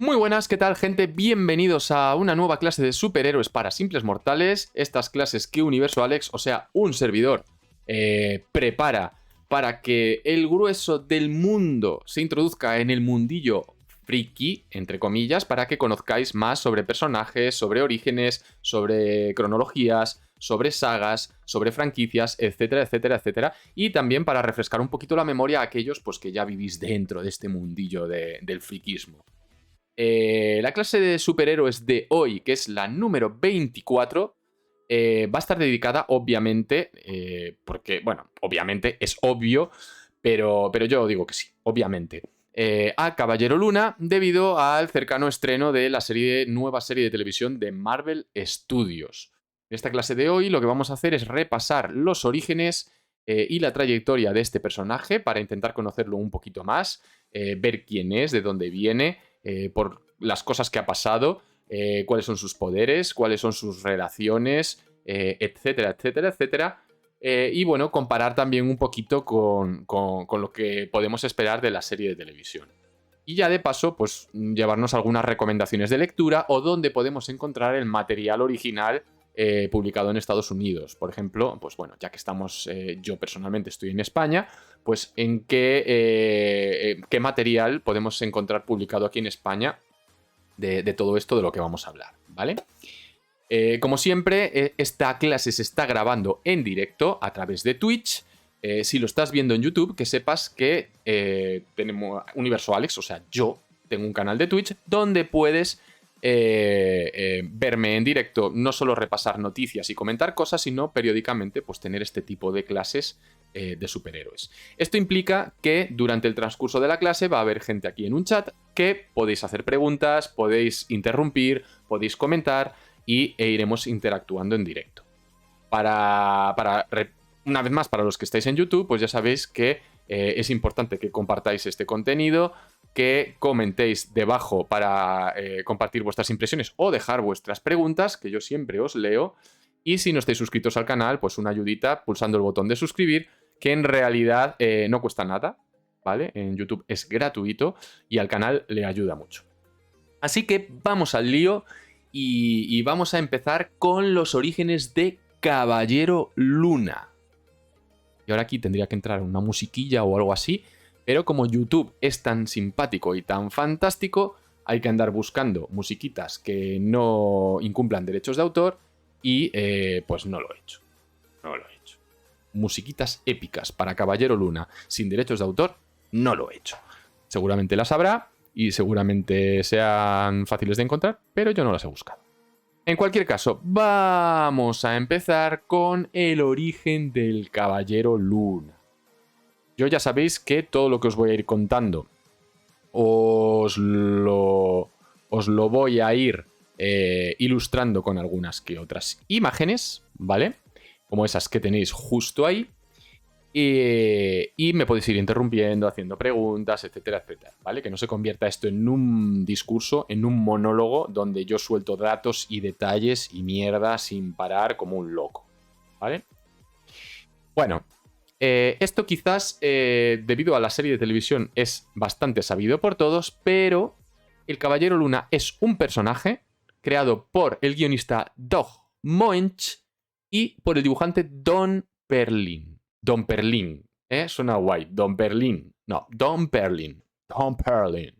Muy buenas, ¿qué tal, gente? Bienvenidos a una nueva clase de superhéroes para simples mortales. Estas clases que Universo Alex, o sea, un servidor, prepara para que el grueso del mundo se introduzca en el mundillo friki, entre comillas, para que conozcáis más sobre personajes, sobre orígenes, sobre cronologías, sobre sagas, sobre franquicias, etcétera, etcétera, etcétera. Y también para refrescar un poquito la memoria a aquellos pues, que ya vivís dentro de este mundillo del friquismo. La clase de superhéroes de hoy, que es la número 24, va a estar dedicada, obviamente, porque, bueno, obviamente es obvio, pero yo digo que sí, obviamente, a Caballero Luna, debido al cercano estreno de la nueva serie de televisión de Marvel Studios. En esta clase de hoy lo que vamos a hacer es repasar los orígenes y la trayectoria de este personaje para intentar conocerlo un poquito más, ver quién es, de dónde viene, por las cosas que ha pasado, cuáles son sus poderes, cuáles son sus relaciones, etcétera, etcétera, etcétera. Y bueno, comparar también un poquito con lo que podemos esperar de la serie de televisión. Y ya de paso, pues llevarnos algunas recomendaciones de lectura o dónde podemos encontrar el material original publicado en Estados Unidos. Por ejemplo, pues bueno, ya que estamos, yo personalmente estoy en España, pues en qué material podemos encontrar publicado aquí en España de todo esto de lo que vamos a hablar, ¿vale? Como siempre, esta clase se está grabando en directo a través de Twitch. Si lo estás viendo en YouTube, que sepas que tenemos Universo Alex, o sea, yo tengo un canal de Twitch donde puedes verme en directo, no solo repasar noticias y comentar cosas, sino periódicamente pues, tener este tipo de clases de superhéroes. Esto implica que durante el transcurso de la clase va a haber gente aquí en un chat que podéis hacer preguntas, podéis interrumpir, podéis comentar e iremos interactuando en directo. Una vez más, para los que estáis en YouTube, pues ya sabéis que es importante que compartáis este contenido, que comentéis debajo para compartir vuestras impresiones o dejar vuestras preguntas, que yo siempre os leo. Y si no estáis suscritos al canal, pues una ayudita pulsando el botón de suscribir, que en realidad no cuesta nada, ¿vale? En YouTube es gratuito y al canal le ayuda mucho. Así que vamos al lío y vamos a empezar con los orígenes de Caballero Luna. Y ahora aquí tendría que entrar una musiquilla o algo así, pero como YouTube es tan simpático y tan fantástico, hay que andar buscando musiquitas que no incumplan derechos de autor y pues no lo he hecho. No lo he hecho. Musiquitas épicas para Caballero Luna sin derechos de autor, no lo he hecho. Seguramente las habrá y seguramente sean fáciles de encontrar, pero yo no las he buscado. En cualquier caso, vamos a empezar con el origen del Caballero Luna. Yo ya sabéis que todo lo que os voy a ir contando os lo voy a ir ilustrando con algunas que otras imágenes, ¿vale? Como esas que tenéis justo ahí. Y me podéis ir interrumpiendo, haciendo preguntas, etcétera, etcétera, ¿vale? Que no se convierta esto en un discurso, en un monólogo donde yo suelto datos y detalles y mierda sin parar como un loco, ¿vale? Bueno, esto quizás, debido a la serie de televisión, es bastante sabido por todos, pero el Caballero Luna es un personaje creado por el guionista Doug Moench y por el dibujante Don Perlin. Don Perlin, suena guay. Don Perlin. No, Don Perlin. Don Perlin.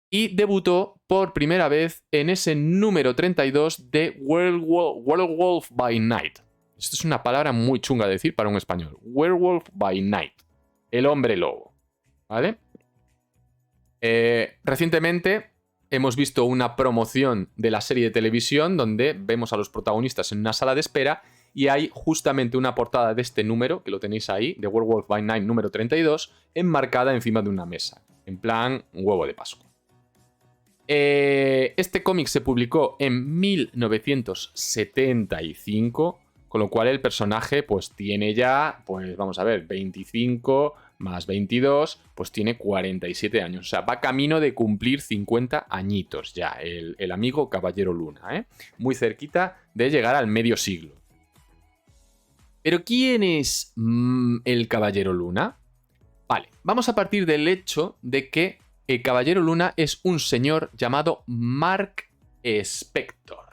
Y debutó por primera vez en ese número 32 de Werewolf by Night. Esto es una palabra muy chunga de decir para un español. Werewolf by Night. El hombre lobo. ¿Vale? Recientemente hemos visto una promoción de la serie de televisión donde vemos a los protagonistas en una sala de espera y hay justamente una portada de este número, que lo tenéis ahí, de Werewolf by Night número 32, enmarcada encima de una mesa, en plan un huevo de Pascua. Este cómic se publicó en 1975, con lo cual el personaje pues tiene ya, pues vamos a ver, 25 más 22, pues tiene 47 años. O sea, va camino de cumplir 50 añitos ya, el amigo Caballero Luna, ¿eh? Muy cerquita de llegar al medio siglo. ¿Pero quién es el Caballero Luna? Vale, vamos a partir del hecho de que el Caballero Luna es un señor llamado Mark Spector.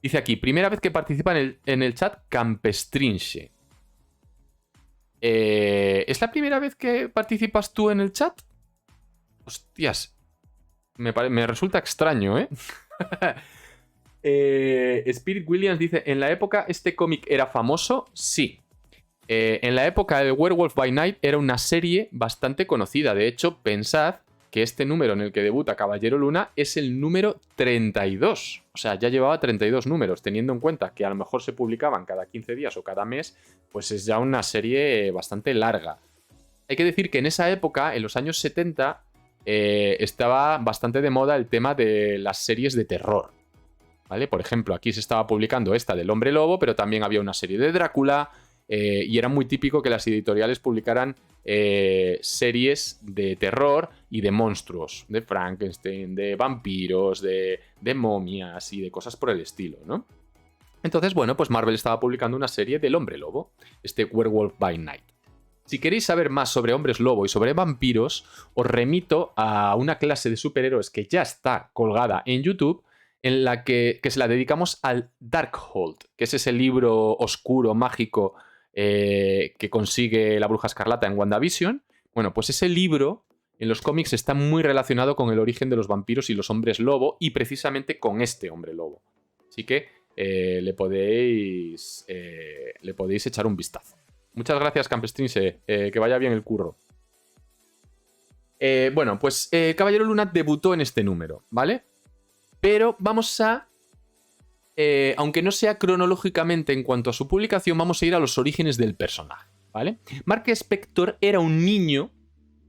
Dice aquí, primera vez que participa en el chat Campestrinche. ¿Es la primera vez que participas tú en el chat? Hostias, me resulta extraño, ¿eh? Spirit Williams dice, ¿en la época este cómic era famoso? Sí. En la época de Werewolf by Night era una serie bastante conocida. De hecho, pensad que este número en el que debuta Caballero Luna es el número 32. O sea, ya llevaba 32 números. Teniendo en cuenta que a lo mejor se publicaban cada 15 días o cada mes, pues es ya una serie bastante larga. Hay que decir que en esa época, en los años 70, estaba bastante de moda el tema de las series de terror. ¿Vale? Por ejemplo, aquí se estaba publicando esta del Hombre Lobo, pero también había una serie de Drácula, y era muy típico que las editoriales publicaran series de terror y de monstruos, de Frankenstein, de vampiros, de momias y de cosas por el estilo, ¿no? Entonces, bueno, pues Marvel estaba publicando una serie del Hombre Lobo, este Werewolf by Night. Si queréis saber más sobre hombres lobo y sobre vampiros, os remito a una clase de superhéroes que ya está colgada en YouTube, en la que se la dedicamos al Darkhold, que es ese libro oscuro, mágico, que consigue la Bruja Escarlata en WandaVision. Bueno, pues ese libro en los cómics está muy relacionado con el origen de los vampiros y los hombres lobo, y precisamente con este hombre lobo. Así que le podéis echar un vistazo. Muchas gracias, Campestrinse. Que vaya bien el curro. Bueno, pues Caballero Luna debutó en este número, ¿vale? Pero vamos a... aunque no sea cronológicamente en cuanto a su publicación, vamos a ir a los orígenes del personaje, ¿vale? Mark Spector era un niño,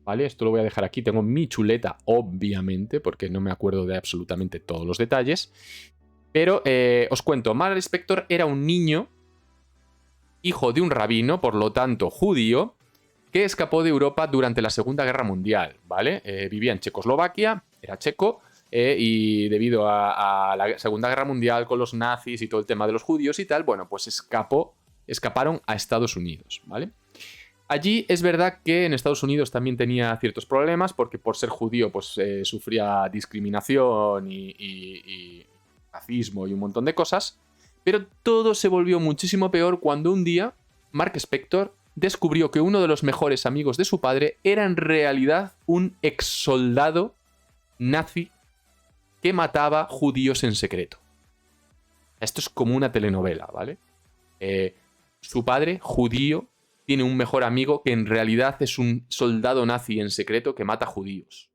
¿vale? Esto lo voy a dejar aquí, tengo mi chuleta, obviamente, porque no me acuerdo de absolutamente todos los detalles. Pero os cuento, Mark Spector era un niño, hijo de un rabino, por lo tanto judío, que escapó de Europa durante la Segunda Guerra Mundial, ¿vale? Vivía en Checoslovaquia, era checo, y debido a la Segunda Guerra Mundial con los nazis y todo el tema de los judíos y tal, bueno, pues escaparon a Estados Unidos, ¿vale? Allí es verdad que en Estados Unidos también tenía ciertos problemas, porque por ser judío pues sufría discriminación y racismo y un montón de cosas, pero todo se volvió muchísimo peor cuando un día Mark Spector descubrió que uno de los mejores amigos de su padre era en realidad un exsoldado nazi que mataba judíos en secreto. Esto es como una telenovela, ¿vale? Su padre, judío, tiene un mejor amigo que en realidad es un soldado nazi en secreto que mata judíos,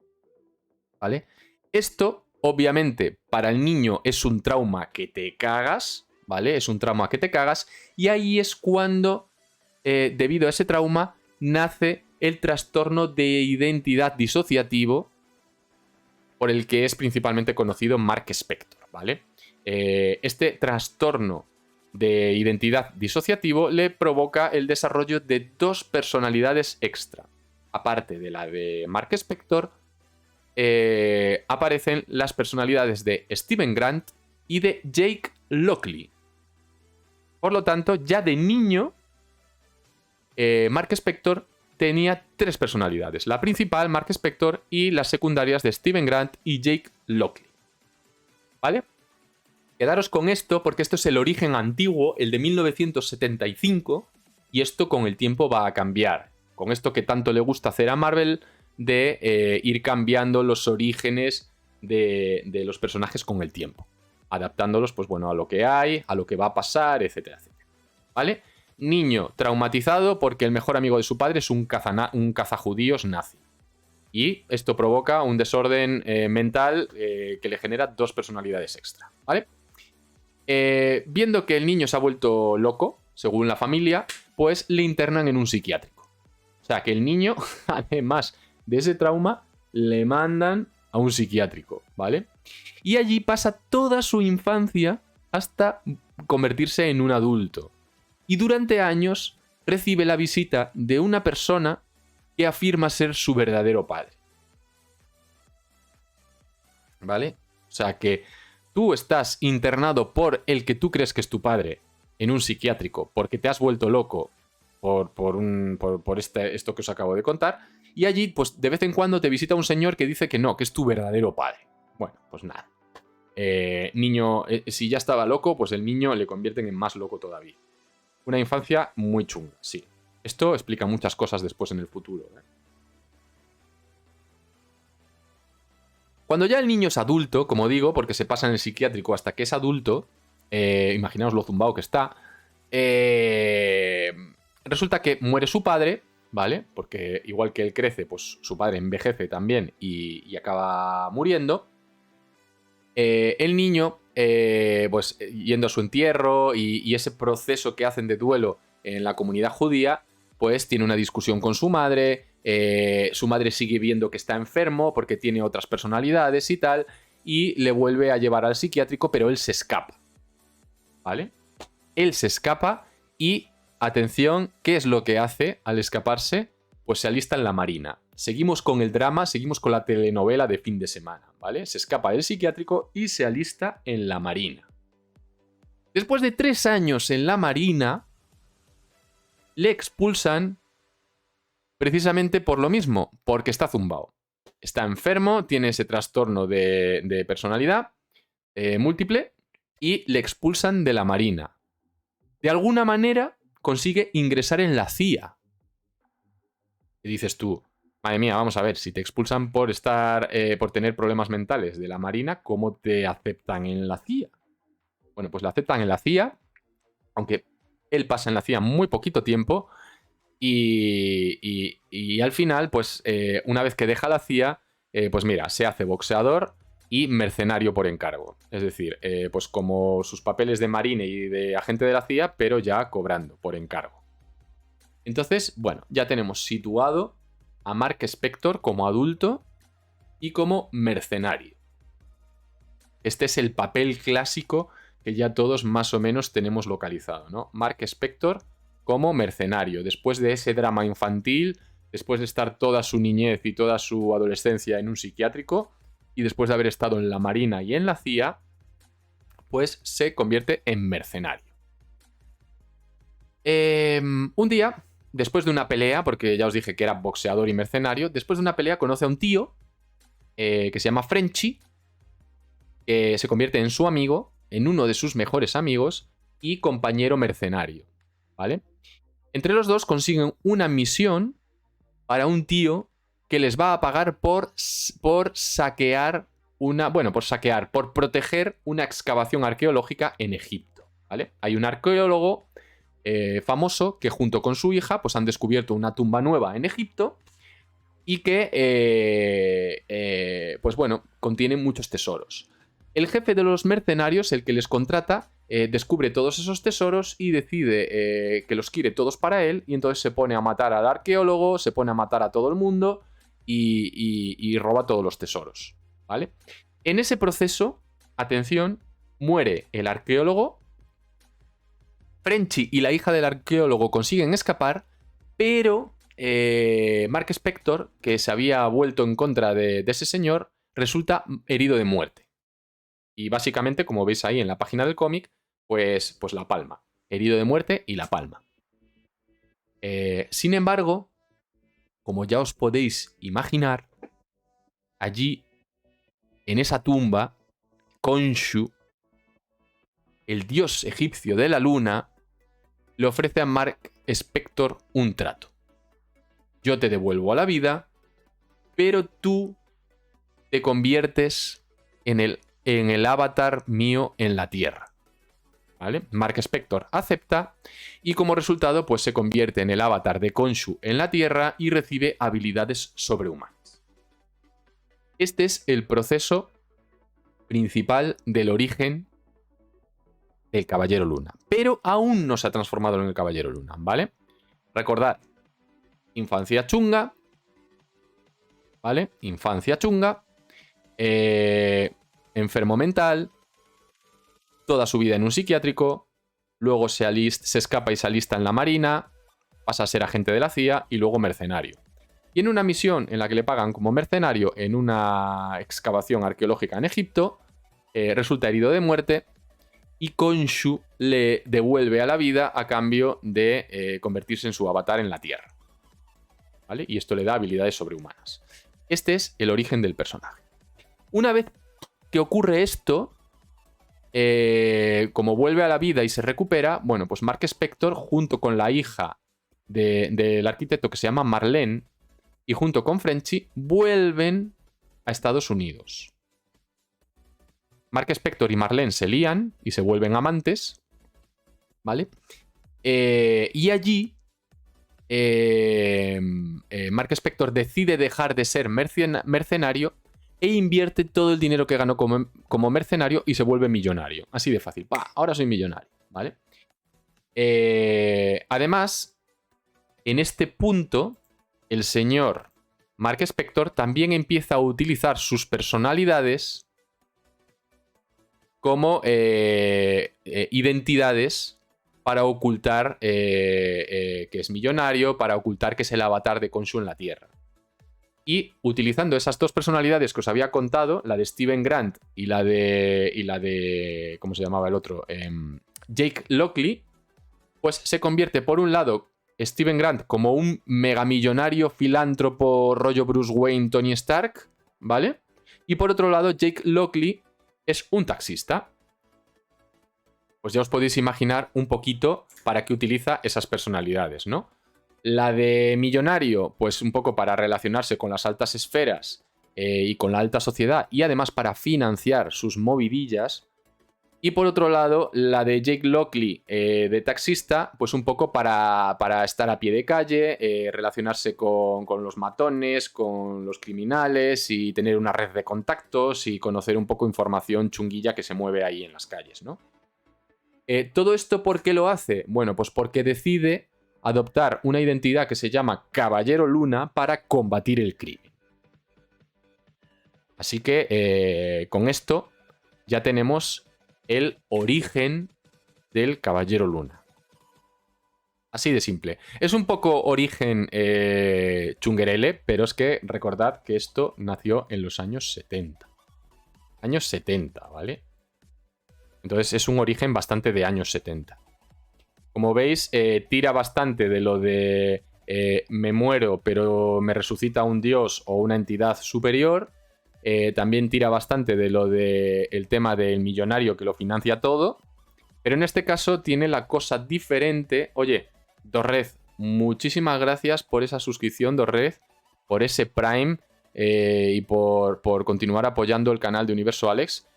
¿vale? Esto, obviamente, para el niño es un trauma que te cagas, ¿vale? Es un trauma que te cagas, y ahí es cuando, debido a ese trauma, nace el trastorno de identidad disociativo, por el que es principalmente conocido Mark Spector, ¿vale? Este trastorno de identidad disociativo le provoca el desarrollo de dos personalidades extra. Aparte de la de Mark Spector, aparecen las personalidades de Steven Grant y de Jake Lockley. Por lo tanto, ya de niño, Mark Spector tenía tres personalidades. La principal, Mark Spector, y las secundarias de Steven Grant y Jake Lockley. ¿Vale? Quedaros con esto porque esto es el origen antiguo, el de 1975, y esto con el tiempo va a cambiar. Con esto que tanto le gusta hacer a Marvel de ir cambiando los orígenes de los personajes con el tiempo. Adaptándolos, pues bueno, a lo que hay, a lo que va a pasar, etcétera, etcétera. ¿Vale? Niño traumatizado porque el mejor amigo de su padre es un cazajudíos nazi. Y esto provoca un desorden mental que le genera dos personalidades extra, ¿vale? Viendo que el niño se ha vuelto loco, según la familia, pues le internan en un psiquiátrico. O sea, que el niño, además de ese trauma, le mandan a un psiquiátrico, ¿vale? Y allí pasa toda su infancia hasta convertirse en un adulto. Y durante años recibe la visita de una persona que afirma ser su verdadero padre. ¿Vale? O sea que tú estás internado por el que tú crees que es tu padre en un psiquiátrico porque te has vuelto loco esto que os acabo de contar. Y allí, pues de vez en cuando te visita un señor que dice que no, que es tu verdadero padre. Bueno, pues nada. Niño, si ya estaba loco, pues el niño le convierten en más loco todavía. Una infancia muy chunga, sí. Esto explica muchas cosas después en el futuro, ¿eh? Cuando ya el niño es adulto, como digo, porque se pasa en el psiquiátrico hasta que es adulto, imaginaos lo zumbao que está, resulta que muere su padre, ¿vale? Porque igual que él crece, pues su padre envejece también y acaba muriendo. El niño, pues yendo a su entierro y ese proceso que hacen de duelo en la comunidad judía, pues tiene una discusión con su madre. Su madre sigue viendo que está enfermo porque tiene otras personalidades y tal, y le vuelve a llevar al psiquiátrico, pero él se escapa, ¿vale? Él se escapa y, atención, ¿qué es lo que hace al escaparse? Pues se alista en la Marina. Seguimos con el drama, seguimos con la telenovela de fin de semana, ¿vale? Se escapa del psiquiátrico y se alista en la Marina. Después de 3 años en la Marina, le expulsan precisamente por lo mismo, porque está zumbao. Está enfermo, tiene ese trastorno de personalidad múltiple y le expulsan de la Marina. De alguna manera consigue ingresar en la CIA. Y dices tú, madre mía, vamos a ver, si te expulsan por tener problemas mentales de la Marina, ¿cómo te aceptan en la CIA? Bueno, pues le aceptan en la CIA, aunque él pasa en la CIA muy poquito tiempo. Y al final, pues una vez que deja la CIA, pues mira, se hace boxeador y mercenario por encargo. Es decir, pues como sus papeles de marine y de agente de la CIA, pero ya cobrando por encargo. Entonces, bueno, ya tenemos situado a Mark Spector como adulto y como mercenario. Este es el papel clásico que ya todos más o menos tenemos localizado, ¿no? Mark Spector como mercenario, después de ese drama infantil, después de estar toda su niñez y toda su adolescencia en un psiquiátrico, y después de haber estado en la Marina y en la CIA, pues se convierte en mercenario. Un día, después de una pelea, porque ya os dije que era boxeador y mercenario, después de una pelea conoce a un tío que se llama Frenchy, que se convierte en su amigo, en uno de sus mejores amigos y compañero mercenario, ¿vale? Entre los dos consiguen una misión para un tío que les va a pagar por saquear por proteger una excavación arqueológica en Egipto, ¿vale? Hay un arqueólogo famoso que junto con su hija pues han descubierto una tumba nueva en Egipto y que pues bueno, contiene muchos tesoros. El jefe de los mercenarios, el que les contrata, descubre todos esos tesoros y decide que los quiere todos para él, y entonces se pone a matar al arqueólogo, se pone a matar a todo el mundo y roba todos los tesoros, ¿vale? En ese proceso, atención, muere el arqueólogo, Frenchy y la hija del arqueólogo consiguen escapar, pero Mark Spector, que se había vuelto en contra de ese señor, resulta herido de muerte. Y básicamente, como veis ahí en la página del cómic, pues la palma. Herido de muerte y la palma. Sin embargo, como ya os podéis imaginar, allí, en esa tumba, Khonshu, el dios egipcio de la luna, le ofrece a Mark Spector un trato. Yo te devuelvo a la vida, pero tú te conviertes en el avatar mío en la Tierra, ¿vale? Mark Spector acepta y como resultado pues se convierte en el avatar de Khonshu en la Tierra y recibe habilidades sobrehumanas. Este es el proceso principal del origen del Caballero Luna, pero aún no se ha transformado en el Caballero Luna, ¿vale? Recordad, infancia chunga, ¿vale? Infancia chunga, enfermo mental, toda su vida en un psiquiátrico, luego se escapa y se alista en la Marina, pasa a ser agente de la CIA y luego mercenario. Y en una misión en la que le pagan como mercenario en una excavación arqueológica en Egipto, resulta herido de muerte y Khonshu le devuelve a la vida a cambio de convertirse en su avatar en la Tierra. ¿Vale? Y esto le da habilidades sobrehumanas. Este es el origen del personaje. Una vez que ocurre esto, como vuelve a la vida y se recupera, bueno, pues Mark Spector, junto con la hija del arquitecto que se llama Marlene, y junto con Frenchy, vuelven a Estados Unidos. Mark Spector y Marlene se lían y se vuelven amantes, ¿vale? Y allí Mark Spector decide dejar de ser mercenario e invierte todo el dinero que ganó como mercenario y se vuelve millonario. Así de fácil. ¡Pah! Ahora soy millonario, ¿vale? Además, en este punto, el señor Mark Spector también empieza a utilizar sus personalidades como identidades para ocultar que es millonario, para ocultar que es el avatar de Khonshu en la Tierra. Y utilizando esas dos personalidades que os había contado, la de Steven Grant y la de ¿cómo se llamaba el otro? Jake Lockley, pues se convierte por un lado Steven Grant como un megamillonario filántropo rollo Bruce Wayne, Tony Stark, ¿vale? Y por otro lado Jake Lockley es un taxista. Pues ya os podéis imaginar un poquito para qué utiliza esas personalidades, ¿no? La de millonario, pues un poco para relacionarse con las altas esferas y con la alta sociedad y además para financiar sus movidillas. Y por otro lado, la de Jake Lockley de taxista, pues un poco para estar a pie de calle, relacionarse con los matones, con los criminales y tener una red de contactos y conocer un poco información chunguilla que se mueve ahí en las calles, ¿no? ¿Todo esto por qué lo hace? Bueno, pues porque decide adoptar una identidad que se llama Caballero Luna para combatir el crimen. Así que con esto ya tenemos el origen del Caballero Luna. Así de simple. Es un poco origen chunguerele, pero es que recordad que esto nació en los años 70. Años 70, ¿vale? Entonces es un origen bastante de años 70. Como veis, tira bastante de lo de me muero, pero me resucita un dios o una entidad superior. También tira bastante de lo del tema del millonario que lo financia todo. Pero en este caso tiene la cosa diferente. Oye, Dorred, muchísimas gracias por esa suscripción, Dorred, por ese Prime y por continuar apoyando el canal de Universo Alex.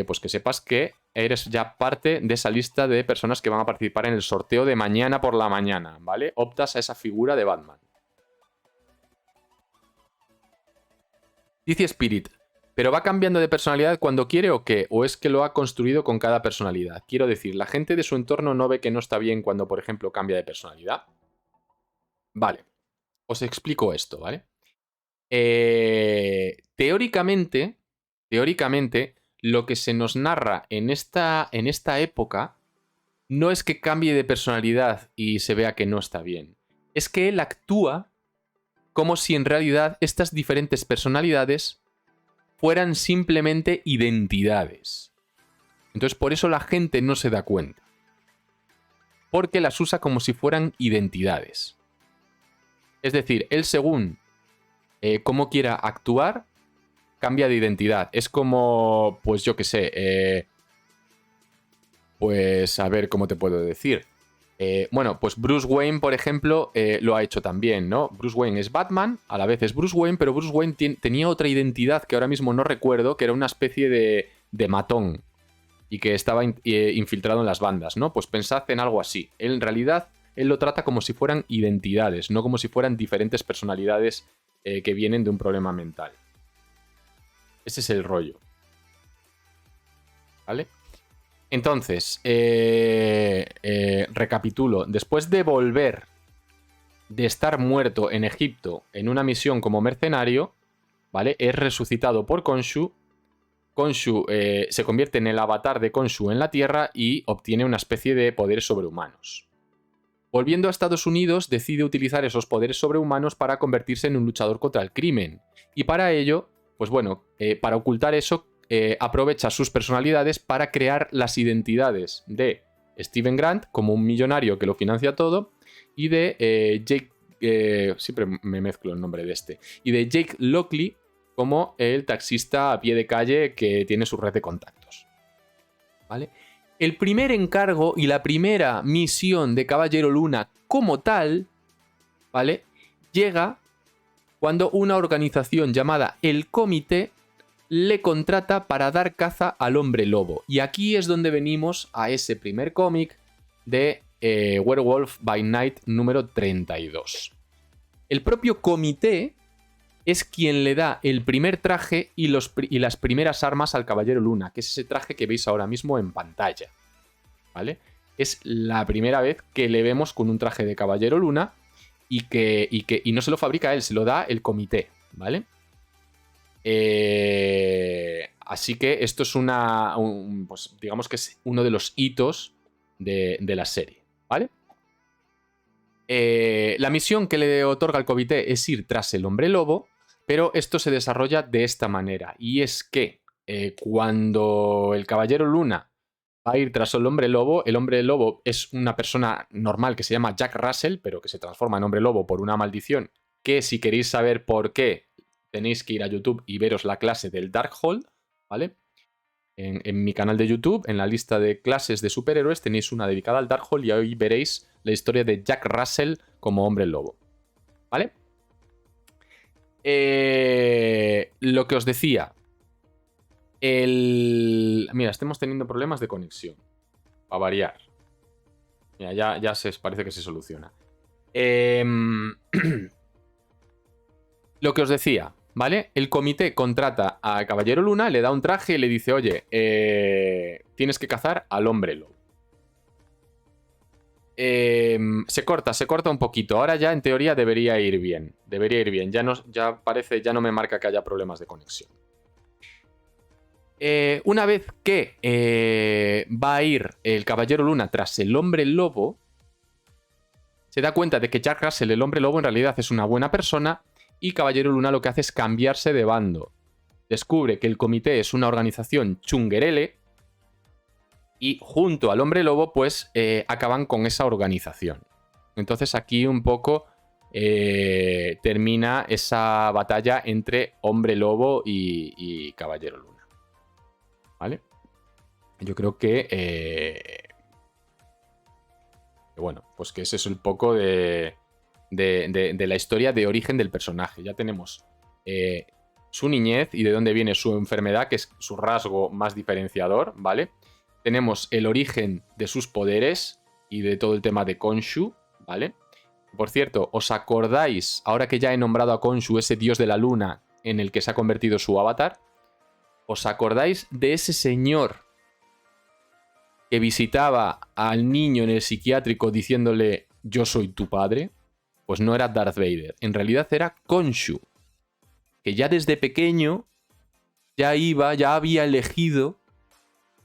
Pues que sepas que eres ya parte de esa lista de personas que van a participar en el sorteo de mañana por la mañana, ¿vale? Optas a esa figura de Batman. Dice Spirit, ¿pero va cambiando de personalidad cuando quiere o qué? ¿O es que lo ha construido con cada personalidad? Quiero decir, ¿la gente de su entorno no ve que no está bien cuando, por ejemplo, cambia de personalidad? Vale, os explico esto, ¿vale? Teóricamente, lo que se nos narra en esta época no es que cambie de personalidad y se vea que no está bien. Es que él actúa como si en realidad estas diferentes personalidades fueran simplemente identidades. Entonces por eso la gente no se da cuenta. Porque las usa como si fueran identidades. Es decir, él según cómo quiera actuar, cambia de identidad. Es como, pues yo qué sé, pues a ver cómo te puedo decir. Bueno, pues Bruce Wayne, por ejemplo, lo ha hecho también, ¿no? Bruce Wayne es Batman, a la vez es Bruce Wayne, pero Bruce Wayne tenía otra identidad que ahora mismo no recuerdo, que era una especie de matón y que estaba infiltrado en las bandas, ¿no? Pues pensad en algo así. Él, en realidad, él lo trata como si fueran identidades, no como si fueran diferentes personalidades que vienen de un problema mental. Ese es el rollo. ¿Vale? Entonces, recapitulo. Después de volver de estar muerto en Egipto en una misión como mercenario, ¿vale? Es resucitado por Khonshu. Khonshu se convierte en el avatar de Khonshu en la Tierra y obtiene una especie de poderes sobrehumanos. Volviendo a Estados Unidos, decide utilizar esos poderes sobrehumanos para convertirse en un luchador contra el crimen. Y para ello, pues bueno, para ocultar eso, aprovecha sus personalidades para crear las identidades de Steven Grant como un millonario que lo financia todo y de Jake, siempre me mezclo el nombre de este, y de Jake Lockley como el taxista a pie de calle que tiene su red de contactos. ¿Vale? El primer encargo y la primera misión de Caballero Luna como tal, ¿vale?, llega cuando una organización llamada El Comité le contrata para dar caza al hombre lobo. Y aquí es donde venimos a ese primer cómic de Werewolf by Night número 32. El propio comité es quien le da el primer traje y las primeras armas al Caballero Luna, que es ese traje que veis ahora mismo en pantalla. ¿Vale? Es la primera vez que le vemos con un traje de Caballero Luna y no se lo fabrica él, se lo da el comité, ¿vale? Así que esto es pues digamos que es uno de los hitos de la serie, ¿vale? La misión que le otorga el comité es ir tras el hombre lobo, pero esto se desarrolla de esta manera, y es que cuando el Caballero Luna va a ir tras el hombre lobo es una persona normal que se llama Jack Russell, pero que se transforma en hombre lobo por una maldición, que si queréis saber por qué, tenéis que ir a YouTube y veros la clase del Darkhold, ¿vale? En mi canal de YouTube, en la lista de clases de superhéroes, tenéis una dedicada al Darkhold y ahí veréis la historia de Jack Russell como hombre lobo, ¿vale? Lo que os decía, mira, estamos teniendo problemas de conexión, a variar. Mira, ya parece que se soluciona. Lo que os decía, ¿vale? El comité contrata a Caballero Luna, le da un traje y le dice, oye, tienes que cazar al hombre lobo. Se corta un poquito. Ahora ya en teoría debería ir bien. Ya parece, ya no me marca que haya problemas de conexión. Una vez que va a ir el Caballero Luna tras el hombre lobo, se da cuenta de que Jack Russell, el hombre lobo, en realidad es una buena persona y Caballero Luna lo que hace es cambiarse de bando. Descubre que el comité es una organización chunguerele y junto al hombre lobo pues acaban con esa organización. Entonces aquí un poco termina esa batalla entre hombre lobo y Caballero Luna. ¿Vale? Yo creo que bueno, pues que ese es un poco de la historia de origen del personaje. Ya tenemos su niñez y de dónde viene su enfermedad, que es su rasgo más diferenciador, ¿vale? Tenemos el origen de sus poderes y de todo el tema de Khonshu, ¿vale? Por cierto, ¿os acordáis, ahora que ya he nombrado a Khonshu, ese dios de la luna en el que se ha convertido su avatar? ¿Os acordáis de ese señor que visitaba al niño en el psiquiátrico diciéndole yo soy tu padre? Pues no era Darth Vader, en realidad era Khonshu, que ya desde pequeño ya había elegido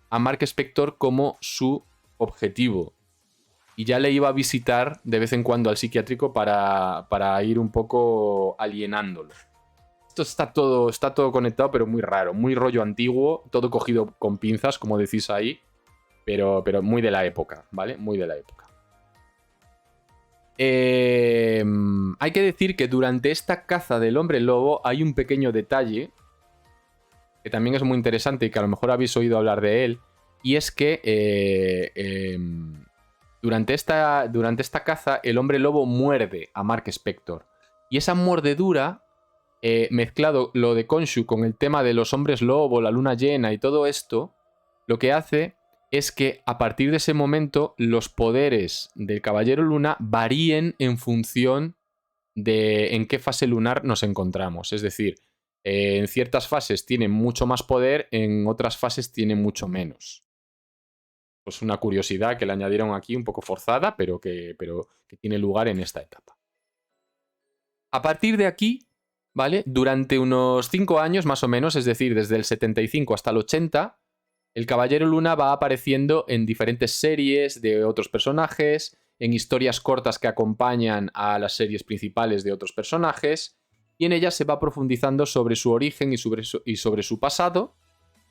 a Mark Spector como su objetivo y ya le iba a visitar de vez en cuando al psiquiátrico para ir un poco alienándolo. Esto está todo conectado, pero muy raro, muy rollo antiguo, todo cogido con pinzas, como decís ahí, pero muy de la época, ¿vale? Muy de la época. Hay que decir que durante esta caza del hombre lobo hay un pequeño detalle que también es muy interesante y que a lo mejor habéis oído hablar de él, y es que durante esta caza el hombre lobo muerde a Mark Spector, y esa mordedura, mezclado lo de Khonshu con el tema de los hombres lobo, la luna llena y todo esto, lo que hace es que a partir de ese momento los poderes del Caballero Luna varíen en función de en qué fase lunar nos encontramos. Es decir, en ciertas fases tiene mucho más poder, en otras fases tiene mucho menos. Pues una curiosidad que le añadieron aquí un poco forzada, pero que tiene lugar en esta etapa. A partir de aquí, ¿vale? Durante unos 5 años más o menos, es decir, desde el 75 hasta el 80, el Caballero Luna va apareciendo en diferentes series de otros personajes, en historias cortas que acompañan a las series principales de otros personajes, y en ellas se va profundizando sobre su origen y sobre su pasado,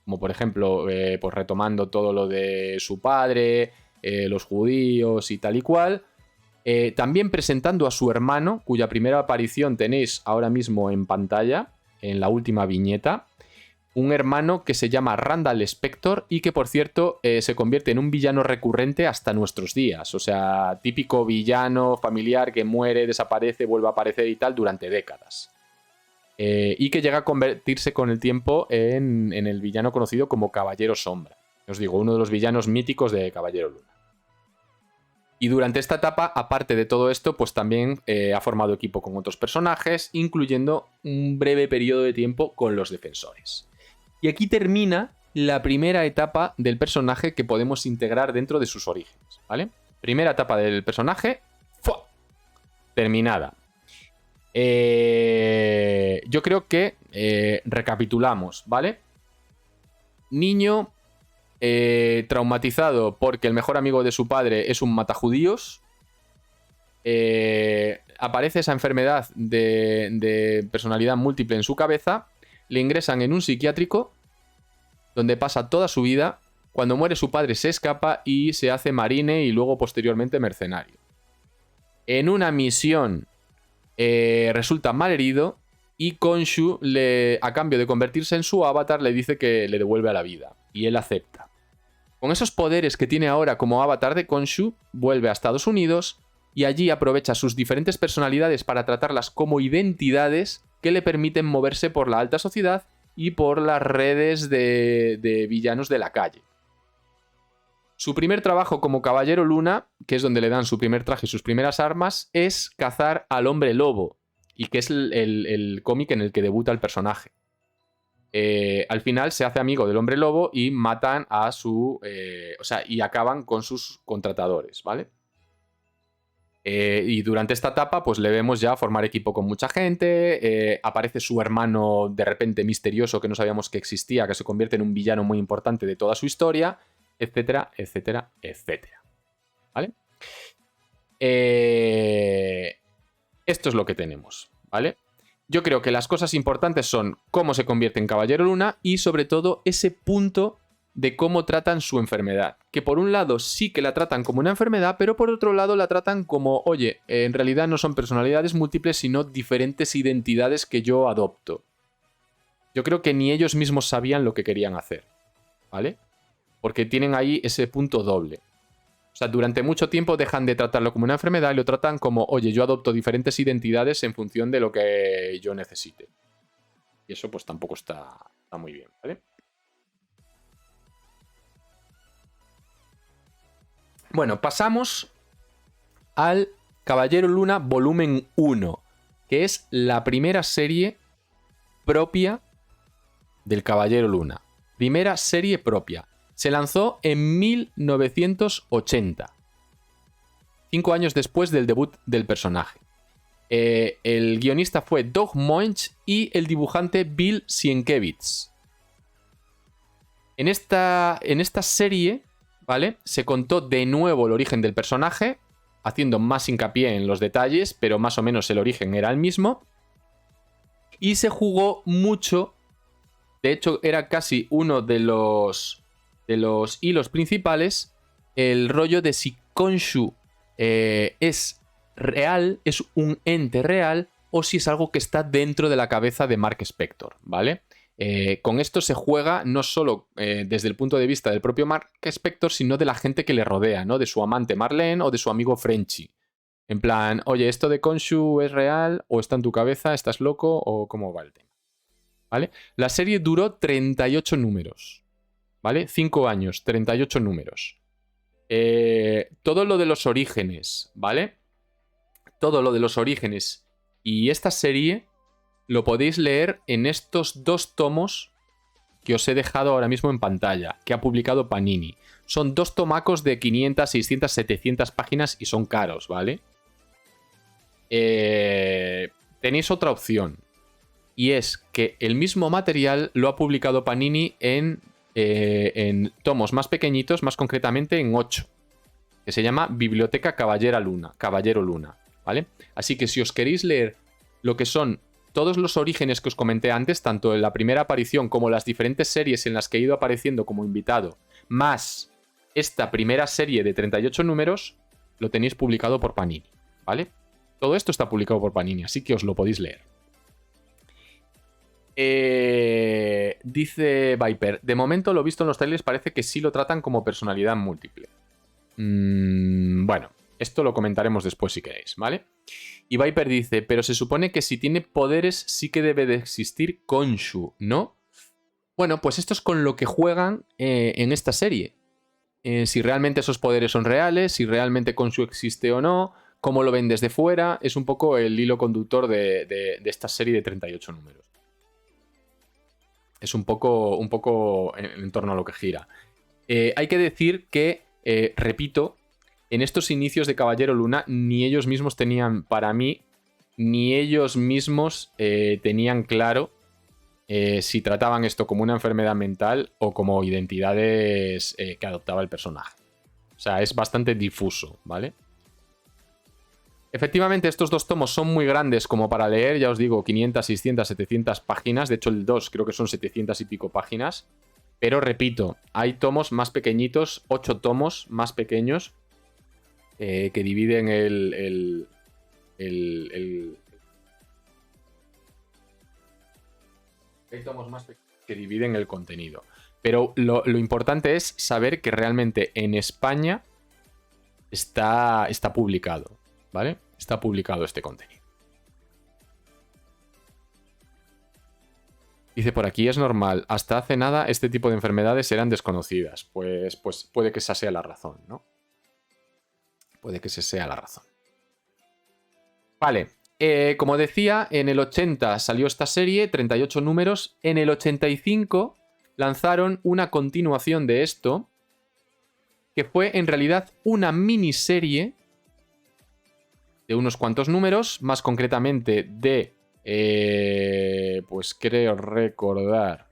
como por ejemplo, pues retomando todo lo de su padre, los judíos y tal y cual. También presentando a su hermano, cuya primera aparición tenéis ahora mismo en pantalla, en la última viñeta. Un hermano que se llama Randall Spector y que, por cierto, se convierte en un villano recurrente hasta nuestros días. O sea, típico villano familiar que muere, desaparece, vuelve a aparecer y tal durante décadas. Y que llega a convertirse con el tiempo en el villano conocido como Caballero Sombra. Os digo, uno de los villanos míticos de Caballero Luna. Y durante esta etapa, aparte de todo esto, pues también ha formado equipo con otros personajes, incluyendo un breve periodo de tiempo con los Defensores. Y aquí termina la primera etapa del personaje que podemos integrar dentro de sus orígenes, ¿vale? Primera etapa del personaje, ¡fua! Terminada. Yo creo que recapitulamos, ¿vale? Niño traumatizado porque el mejor amigo de su padre es un matajudíos. Aparece esa enfermedad de personalidad múltiple en su cabeza. Le ingresan en un psiquiátrico donde pasa toda su vida. Cuando muere su padre se escapa y se hace marine y luego posteriormente mercenario. En una misión resulta malherido y Khonshu, a cambio de convertirse en su avatar, le dice que le devuelve a la vida. Y él acepta. Con esos poderes que tiene ahora como avatar de Khonshu, vuelve a Estados Unidos y allí aprovecha sus diferentes personalidades para tratarlas como identidades que le permiten moverse por la alta sociedad y por las redes de villanos de la calle. Su primer trabajo como Caballero Luna, que es donde le dan su primer traje y sus primeras armas, es cazar al Hombre Lobo, y que es el cómic en el que debuta el personaje. Al final se hace amigo del Hombre Lobo y matan a su... y acaban con sus contratadores, ¿vale? Y durante esta etapa pues le vemos ya formar equipo con mucha gente. Aparece su hermano de repente misterioso que no sabíamos que existía, que se convierte en un villano muy importante de toda su historia, etcétera, etcétera, etcétera. ¿Vale? Esto es lo que tenemos, ¿vale? Yo creo que las cosas importantes son cómo se convierte en Caballero Luna y sobre todo ese punto de cómo tratan su enfermedad. Que por un lado sí que la tratan como una enfermedad, pero por otro lado la tratan como, oye, en realidad no son personalidades múltiples, sino diferentes identidades que yo adopto. Yo creo que ni ellos mismos sabían lo que querían hacer, ¿vale? Porque tienen ahí ese punto doble. O sea, durante mucho tiempo dejan de tratarlo como una enfermedad y lo tratan como, oye, yo adopto diferentes identidades en función de lo que yo necesite. Y eso pues tampoco está muy bien, ¿vale? Bueno, pasamos al Caballero Luna volumen 1, que es la primera serie propia del Caballero Luna. Primera serie propia. Se lanzó en 1980, 5 años después del debut del personaje. El guionista fue Doug Moench y el dibujante Bill Sienkiewicz. En esta serie, ¿vale? Se contó de nuevo el origen del personaje, haciendo más hincapié en los detalles, pero más o menos el origen era el mismo. Y se jugó mucho, de hecho era casi uno de los hilos principales, el rollo de si Khonshu es real, es un ente real, o si es algo que está dentro de la cabeza de Mark Spector, ¿vale? Con esto se juega no solo desde el punto de vista del propio Mark Spector, sino de la gente que le rodea, ¿no? De su amante Marlene o de su amigo Frenchy. En plan, oye, ¿esto de Khonshu es real? ¿O está en tu cabeza? ¿Estás loco? ¿O cómo va el tema? ¿Vale? La serie duró 38 números. ¿Vale? 5 años, 38 números. Todo lo de los orígenes, ¿vale? Todo lo de los orígenes y esta serie lo podéis leer en estos 2 tomos que os he dejado ahora mismo en pantalla, que ha publicado Panini. Son 2 tomacos de 500, 600, 700 páginas y son caros, ¿vale? Tenéis otra opción, y es que el mismo material lo ha publicado Panini en tomos más pequeñitos, más concretamente en 8, que se llama Biblioteca Caballero Luna, ¿vale? Así que si os queréis leer lo que son todos los orígenes que os comenté antes, tanto en la primera aparición como las diferentes series en las que he ido apareciendo como invitado, más esta primera serie de 38 números, lo tenéis publicado por Panini, ¿vale? Todo esto está publicado por Panini, así que os lo podéis leer. Dice Viper, de momento lo visto en los trailers parece que sí lo tratan como personalidad múltiple. Bueno, esto lo comentaremos después si queréis, ¿vale? Y Viper dice, pero se supone que si tiene poderes sí que debe de existir Khonshu, ¿no? Bueno, pues esto es con lo que juegan en esta serie. Si realmente esos poderes son reales, si realmente Khonshu existe o no, cómo lo ven desde fuera, es un poco el hilo conductor de esta serie de 38 números. Es un poco en torno a lo que gira. Hay que decir que, repito, en estos inicios de Caballero Luna, ni ellos mismos tenían, para mí, ni ellos mismos tenían claro si trataban esto como una enfermedad mental o como identidades que adoptaba el personaje. O sea, es bastante difuso, ¿vale? Efectivamente, estos dos tomos son muy grandes como para leer, ya os digo, 500, 600, 700 páginas. De hecho, el 2 creo que son 700 y pico páginas. Pero repito, hay tomos más pequeñitos, 8 tomos más pequeños, que dividen hay tomos más pequeños que dividen el contenido. Pero lo importante es saber que realmente en España está publicado, ¿vale? Está publicado este contenido. Dice por aquí, es normal. Hasta hace nada este tipo de enfermedades eran desconocidas. Pues puede que esa sea la razón, ¿no? Puede que esa sea la razón. Vale. Como decía, en el 80 salió esta serie, 38 números. En el 85 lanzaron una continuación de esto, que fue en realidad una miniserie de unos cuantos números, más concretamente de... pues creo recordar...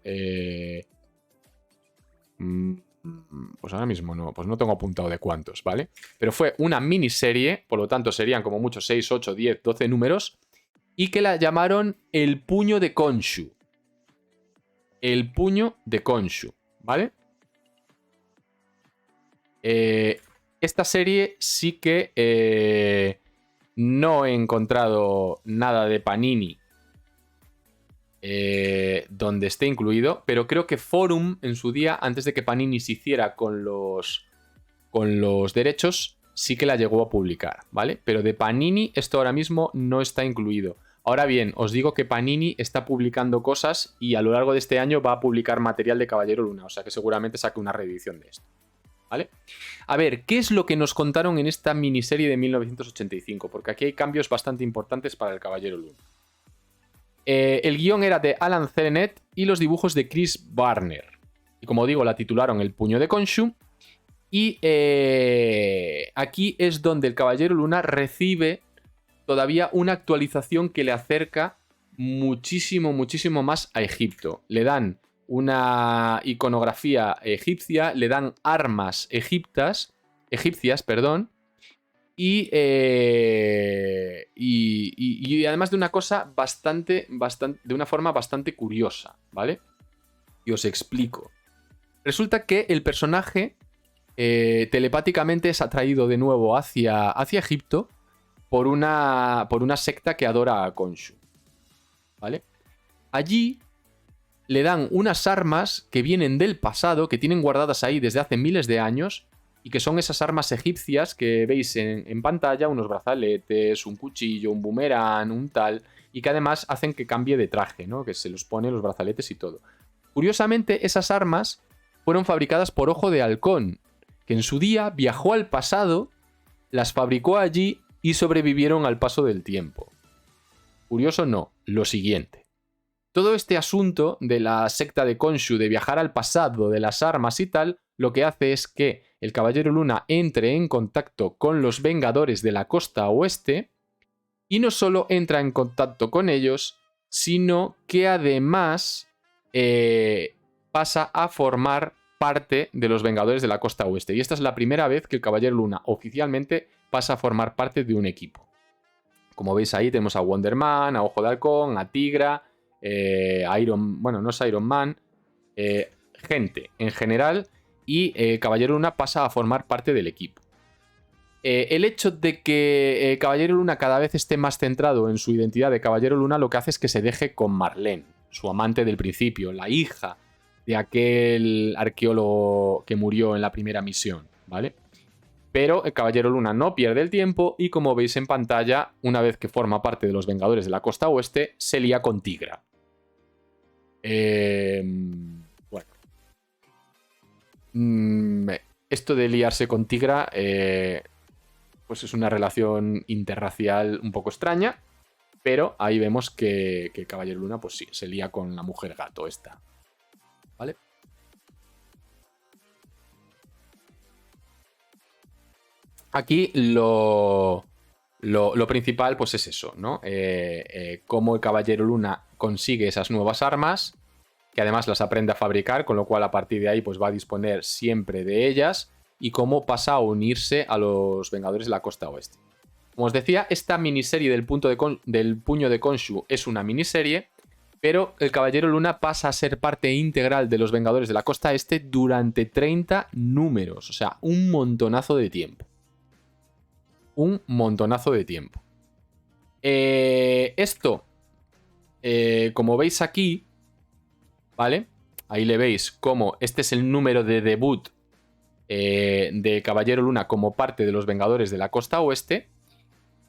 pues ahora mismo no, pues no tengo apuntado de cuántos, ¿vale? Pero fue una miniserie, por lo tanto serían como muchos 6, 8, 10, 12 números, y que la llamaron El Puño de Khonshu. El Puño de Khonshu, ¿vale? Esta serie sí que no he encontrado nada de Panini donde esté incluido, pero creo que Forum en su día, antes de que Panini se hiciera con los derechos, sí que la llegó a publicar, ¿vale? Pero de Panini esto ahora mismo no está incluido. Ahora bien, os digo que Panini está publicando cosas y a lo largo de este año va a publicar material de Caballero Luna, o sea que seguramente saque una reedición de esto, ¿vale? A ver, ¿qué es lo que nos contaron en esta miniserie de 1985? Porque aquí hay cambios bastante importantes para el Caballero Luna. El guión era de Alan Zenet y los dibujos de Chris Barner. Y como digo, la titularon El Puño de Khonshu. Y aquí es donde el Caballero Luna recibe todavía una actualización que le acerca muchísimo, muchísimo más a Egipto. Le dan una iconografía egipcia, le dan armas egipcias, y además de una cosa de una forma bastante curiosa, ¿vale? Y os explico. Resulta que el personaje telepáticamente es atraído de nuevo hacia Egipto por una secta que adora a Khonshu, ¿vale? Allí le dan unas armas que vienen del pasado, que tienen guardadas ahí desde hace miles de años, y que son esas armas egipcias que veis en pantalla, unos brazaletes, un cuchillo, un boomerang, un tal, y que además hacen que cambie de traje, ¿no? Que se los pone los brazaletes y todo. Curiosamente, esas armas fueron fabricadas por Ojo de Halcón, que en su día viajó al pasado, las fabricó allí y sobrevivieron al paso del tiempo. Curioso no, lo siguiente. Todo este asunto de la secta de Khonshu, de viajar al pasado, de las armas y tal, lo que hace es que el Caballero Luna entre en contacto con los Vengadores de la Costa Oeste y no solo entra en contacto con ellos, sino que además pasa a formar parte de los Vengadores de la Costa Oeste. Y esta es la primera vez que el Caballero Luna oficialmente pasa a formar parte de un equipo. Como veis ahí tenemos a Wonder Man, a Ojo de Halcón, a Tigra, bueno, no es Iron Man, gente en general, y Caballero Luna pasa a formar parte del equipo. El hecho de que Caballero Luna cada vez esté más centrado en su identidad de Caballero Luna lo que hace es que se deje con Marlene, su amante del principio, la hija de aquel arqueólogo que murió en la primera misión, ¿vale? Pero el Caballero Luna no pierde el tiempo y, como veis en pantalla, una vez que forma parte de los Vengadores de la Costa Oeste, se lía con Tigra. Bueno. Esto de liarse con Tigra, pues es una relación interracial un poco extraña, pero ahí vemos que Caballero Luna, pues sí, se lía con la mujer gato esta. ¿Vale? Aquí lo principal, pues es eso, ¿no? Cómo el Caballero Luna consigue esas nuevas armas, que además las aprende a fabricar, con lo cual a partir de ahí pues va a disponer siempre de ellas, y cómo pasa a unirse a los Vengadores de la Costa Oeste. Como os decía, esta miniserie del Puño de Khonshu es una miniserie, pero el Caballero Luna pasa a ser parte integral de los Vengadores de la Costa Este durante 30 números, o sea, un montonazo de tiempo. Un montonazo de tiempo. Esto, como veis aquí, ¿vale? Ahí le veis cómo este es el número de debut de Caballero Luna como parte de los Vengadores de la Costa Oeste.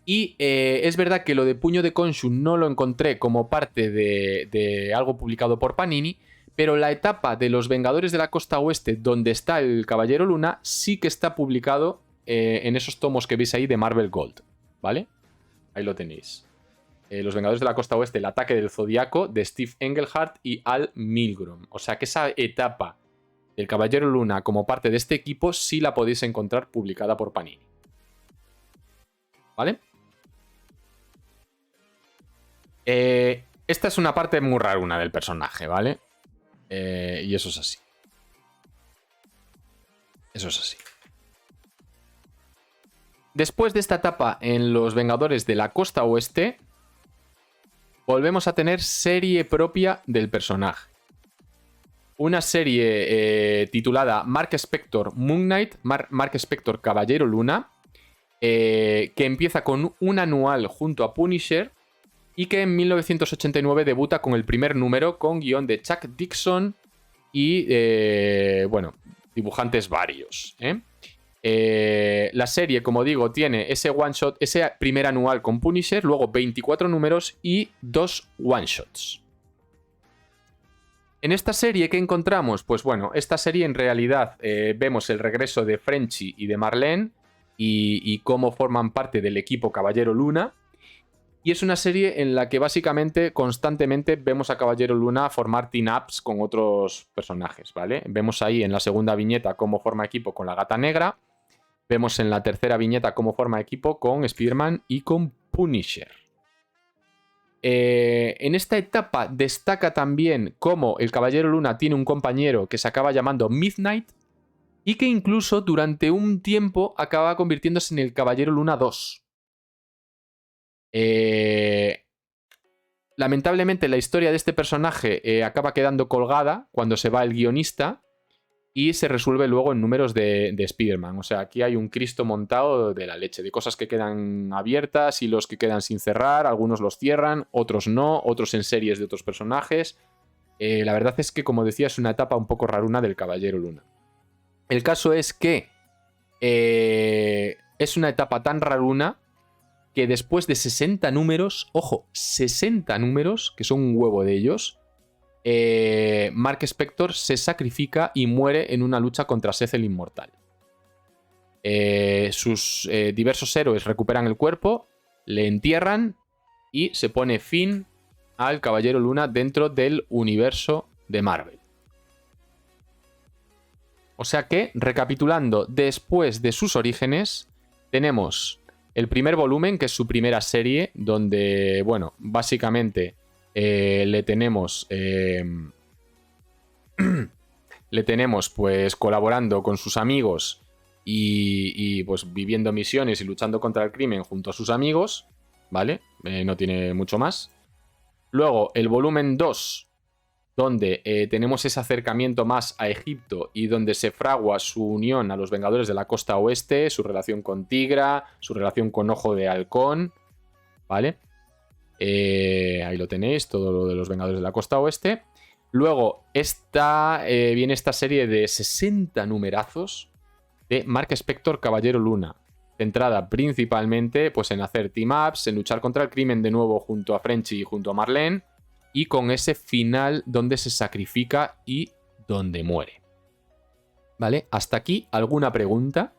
Y es verdad que lo de Puño de Khonshu no lo encontré como parte de algo publicado por Panini, pero la etapa de los Vengadores de la Costa Oeste donde está el Caballero Luna sí que está publicado en esos tomos que veis ahí de Marvel Gold, ¿vale? Ahí lo tenéis. Los Vengadores de la Costa Oeste, el ataque del Zodiaco, de Steve Englehart y Al Milgrom. O sea que esa etapa del Caballero Luna como parte de este equipo sí la podéis encontrar publicada por Panini. ¿Vale? Esta es una parte muy raruna del personaje, ¿vale? Y eso es así. Eso es así. Después de esta etapa en los Vengadores de la Costa Oeste, volvemos a tener serie propia del personaje. Una serie titulada Mark Spector Moon Knight, Mark Spector Caballero Luna, que empieza con un anual junto a Punisher y que en 1989 debuta con el primer número con guión de Chuck Dixon y, bueno, dibujantes varios, la serie, como digo, tiene ese one shot, ese primer anual con Punisher, luego 24 números y 2 one shots. En esta serie, ¿qué encontramos? Pues bueno, esta serie en realidad vemos el regreso de Frenchy y de Marlene y cómo forman parte del equipo Caballero Luna. Y es una serie en la que básicamente, constantemente, vemos a Caballero Luna formar team-ups con otros personajes, ¿vale? Vemos ahí en la segunda viñeta cómo forma equipo con la Gata Negra. Vemos en la tercera viñeta cómo forma equipo con Spider-Man y con Punisher. En esta etapa destaca también cómo el Caballero Luna tiene un compañero que se acaba llamando Midnight y que incluso durante un tiempo acaba convirtiéndose en el Caballero Luna 2. Lamentablemente la historia de este personaje acaba quedando colgada cuando se va el guionista y se resuelve luego en números de Spider-Man. O sea, aquí hay un Cristo montado de la leche, de cosas que quedan abiertas y los que quedan sin cerrar. Algunos los cierran, otros no, otros en series de otros personajes. La verdad es que, como decía, es una etapa un poco raruna del Caballero Luna. El caso es que es una etapa tan raruna que después de 60 números, ojo, 60 números, que son un huevo de ellos, Mark Spector se sacrifica y muere en una lucha contra Seth el Inmortal. Sus diversos héroes recuperan el cuerpo, le entierran y se pone fin al Caballero Luna dentro del universo de Marvel. O sea que, recapitulando, después de sus orígenes, tenemos el primer volumen, que es su primera serie, donde, bueno, básicamente le tenemos pues colaborando con sus amigos y pues viviendo misiones y luchando contra el crimen junto a sus amigos. ¿vale? No tiene mucho más. Luego, el volumen 2, donde tenemos ese acercamiento más a Egipto y donde se fragua su unión a los Vengadores de la Costa Oeste, su relación con Tigra, su relación con Ojo de Halcón, ¿vale? Ahí lo tenéis, todo lo de los Vengadores de la Costa Oeste. Luego viene esta serie de 60 numerazos de Mark Spector Caballero Luna, centrada principalmente pues, en hacer team-ups, en luchar contra el crimen de nuevo junto a Frenchy y junto a Marlene, y con ese final donde se sacrifica y donde muere. ¿Vale? Hasta aquí, ¿alguna pregunta?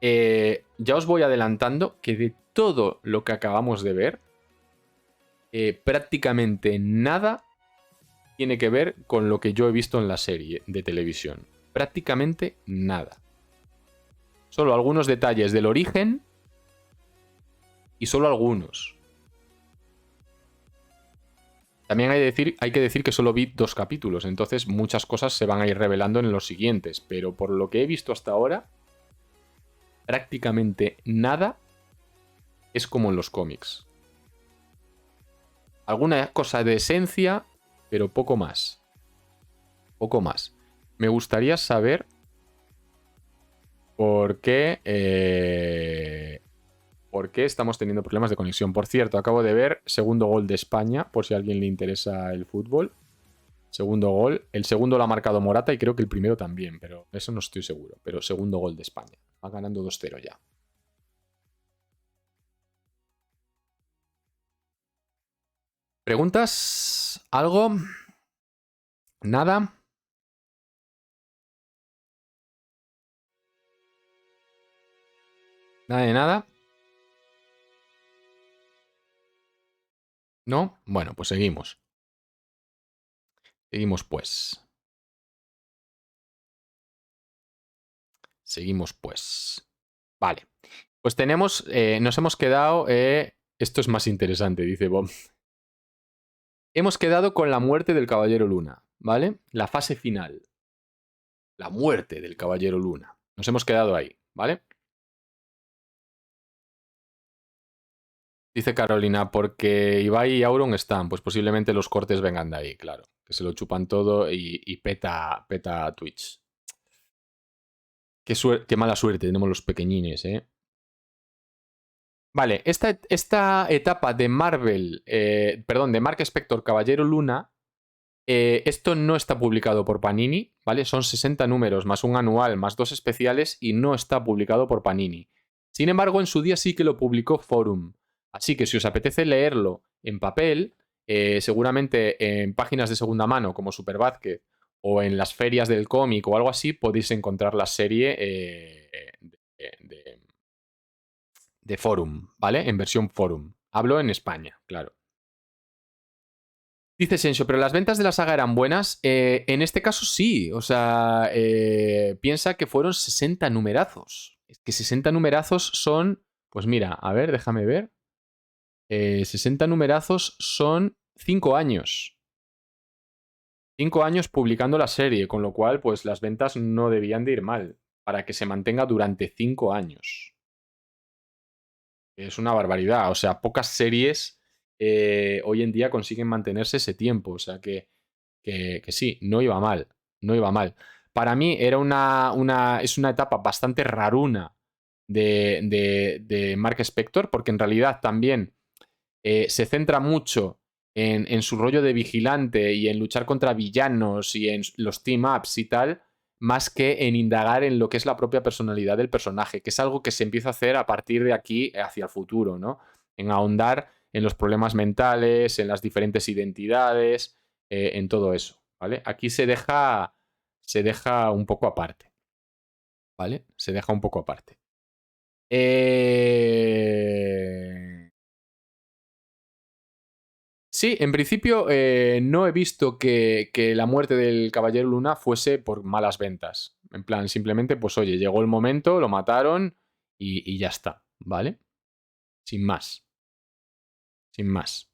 Ya os voy adelantando que de todo lo que acabamos de ver, prácticamente nada tiene que ver con lo que yo he visto en la serie de televisión. Prácticamente nada. Solo algunos detalles del origen y solo algunos. También hay que decir que solo vi 2 capítulos, entonces muchas cosas se van a ir revelando en los siguientes, pero por lo que he visto hasta ahora, prácticamente nada es como en los cómics. Alguna cosa de esencia, pero poco más. Poco más. Me gustaría saber por qué estamos teniendo problemas de conexión. Por cierto, acabo de ver segundo gol de España, por si a alguien le interesa el fútbol. Segundo gol. El segundo lo ha marcado Morata y creo que el primero también, pero eso no estoy seguro. Pero segundo gol de España. Va ganando 2-0 ya. ¿Preguntas? ¿Algo? ¿Nada? ¿Nada de nada? ¿No? Bueno, pues seguimos. Seguimos pues. Seguimos pues. Vale. Pues tenemos, nos hemos quedado, esto es más interesante, dice Bob. Hemos quedado con la muerte del Caballero Luna, ¿vale? La fase final. La muerte del Caballero Luna. Nos hemos quedado ahí, ¿vale? Dice Carolina, porque Ibai y Auron están, pues posiblemente los cortes vengan de ahí, claro. Que se lo chupan todo y peta Twitch. Qué mala suerte tenemos los pequeñines, ¿eh? Vale, esta etapa de Marvel, perdón, de Mark Spector Caballero Luna, esto no está publicado por Panini, ¿vale? Son 60 números más un anual más 2 especiales y no está publicado por Panini. Sin embargo, en su día sí que lo publicó Forum. Así que si os apetece leerlo en papel, seguramente en páginas de segunda mano como Superbasket o en las ferias del cómic o algo así, podéis encontrar la serie de Forum, ¿vale? En versión Forum. Hablo en España, claro. Dice Sensio, pero las ventas de la saga eran buenas. En este caso sí. O sea, piensa que fueron 60 numerazos. Es que 60 numerazos son. Pues mira, a ver, déjame ver. 60 numerazos son 5 años. 5 años publicando la serie, con lo cual, pues las ventas no debían de ir mal. Para que se mantenga durante 5 años. Es una barbaridad. O sea, pocas series hoy en día consiguen mantenerse ese tiempo. O sea que sí, no iba mal. No iba mal. Para mí era es una etapa bastante raruna de Mark Spector, porque en realidad también se centra mucho en su rollo de vigilante y en luchar contra villanos y en los team-ups y tal, más que en indagar en lo que es la propia personalidad del personaje, que es algo que se empieza a hacer a partir de aquí hacia el futuro, ¿no? En ahondar en los problemas mentales, en las diferentes identidades, en todo eso, ¿vale? Aquí se deja un poco aparte, ¿vale? Se deja un poco aparte. Sí, en principio no he visto que la muerte del Caballero Luna fuese por malas ventas. En plan, simplemente, pues oye, llegó el momento, lo mataron y ya está, ¿vale? Sin más. Sin más.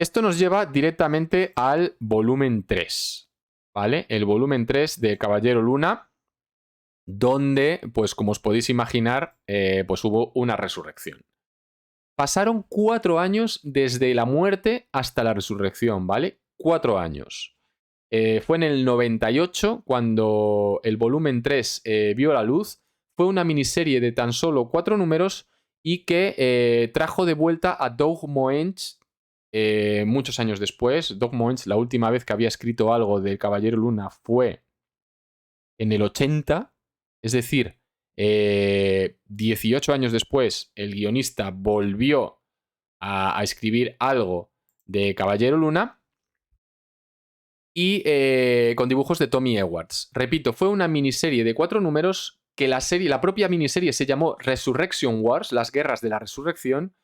Esto nos lleva directamente al volumen 3, ¿vale? El volumen 3 de Caballero Luna. donde, pues como os podéis imaginar, pues hubo una resurrección. Pasaron 4 años desde la muerte hasta la resurrección, ¿vale? 4 años. Fue en el 98 cuando el volumen 3 vio la luz. Fue una miniserie de tan solo 4 números y que trajo de vuelta a Doug Moench muchos años después. Doug Moench, la última vez que había escrito algo del Caballero Luna fue en el 80, es decir, 18 años después, el guionista volvió a escribir algo de Caballero Luna y con dibujos de Tommy Edwards. Repito, fue una miniserie de 4 números que la propia miniserie se llamó Resurrection Wars, las guerras de la resurrección,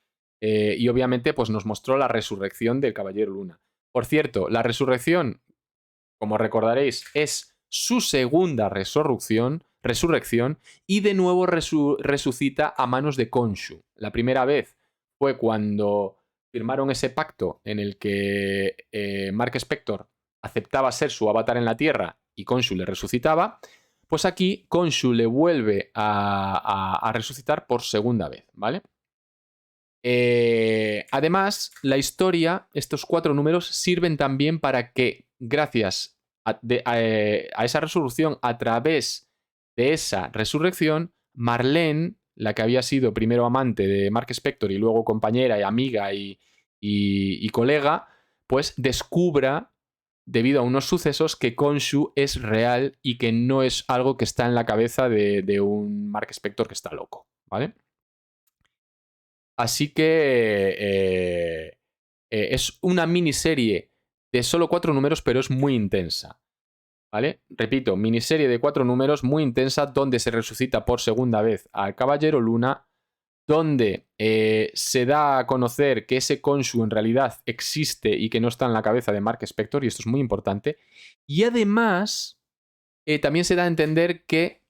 y obviamente pues, nos mostró la resurrección del Caballero Luna. Por cierto, la resurrección, como recordaréis, es su segunda resurrección y de nuevo resucita a manos de Khonshu. La primera vez fue cuando firmaron ese pacto en el que Mark Spector aceptaba ser su avatar en la Tierra y Khonshu le resucitaba. Pues aquí Khonshu le vuelve a resucitar por segunda vez, ¿vale? Además, la historia, estos 4 números, sirven también para que, gracias a esa resurrección, a través de esa resurrección, Marlene, la que había sido primero amante de Mark Spector y luego compañera y amiga y colega, pues descubra, debido a unos sucesos, que Khonshu es real y que no es algo que está en la cabeza de un Mark Spector que está loco, ¿vale? Así que es una miniserie de solo 4 números, pero es muy intensa. ¿Vale? Repito, miniserie de 4 números muy intensa, donde se resucita por segunda vez al Caballero Luna, donde se da a conocer que ese Khonshu en realidad existe y que no está en la cabeza de Mark Spector, y esto es muy importante. Y además, también se da a entender que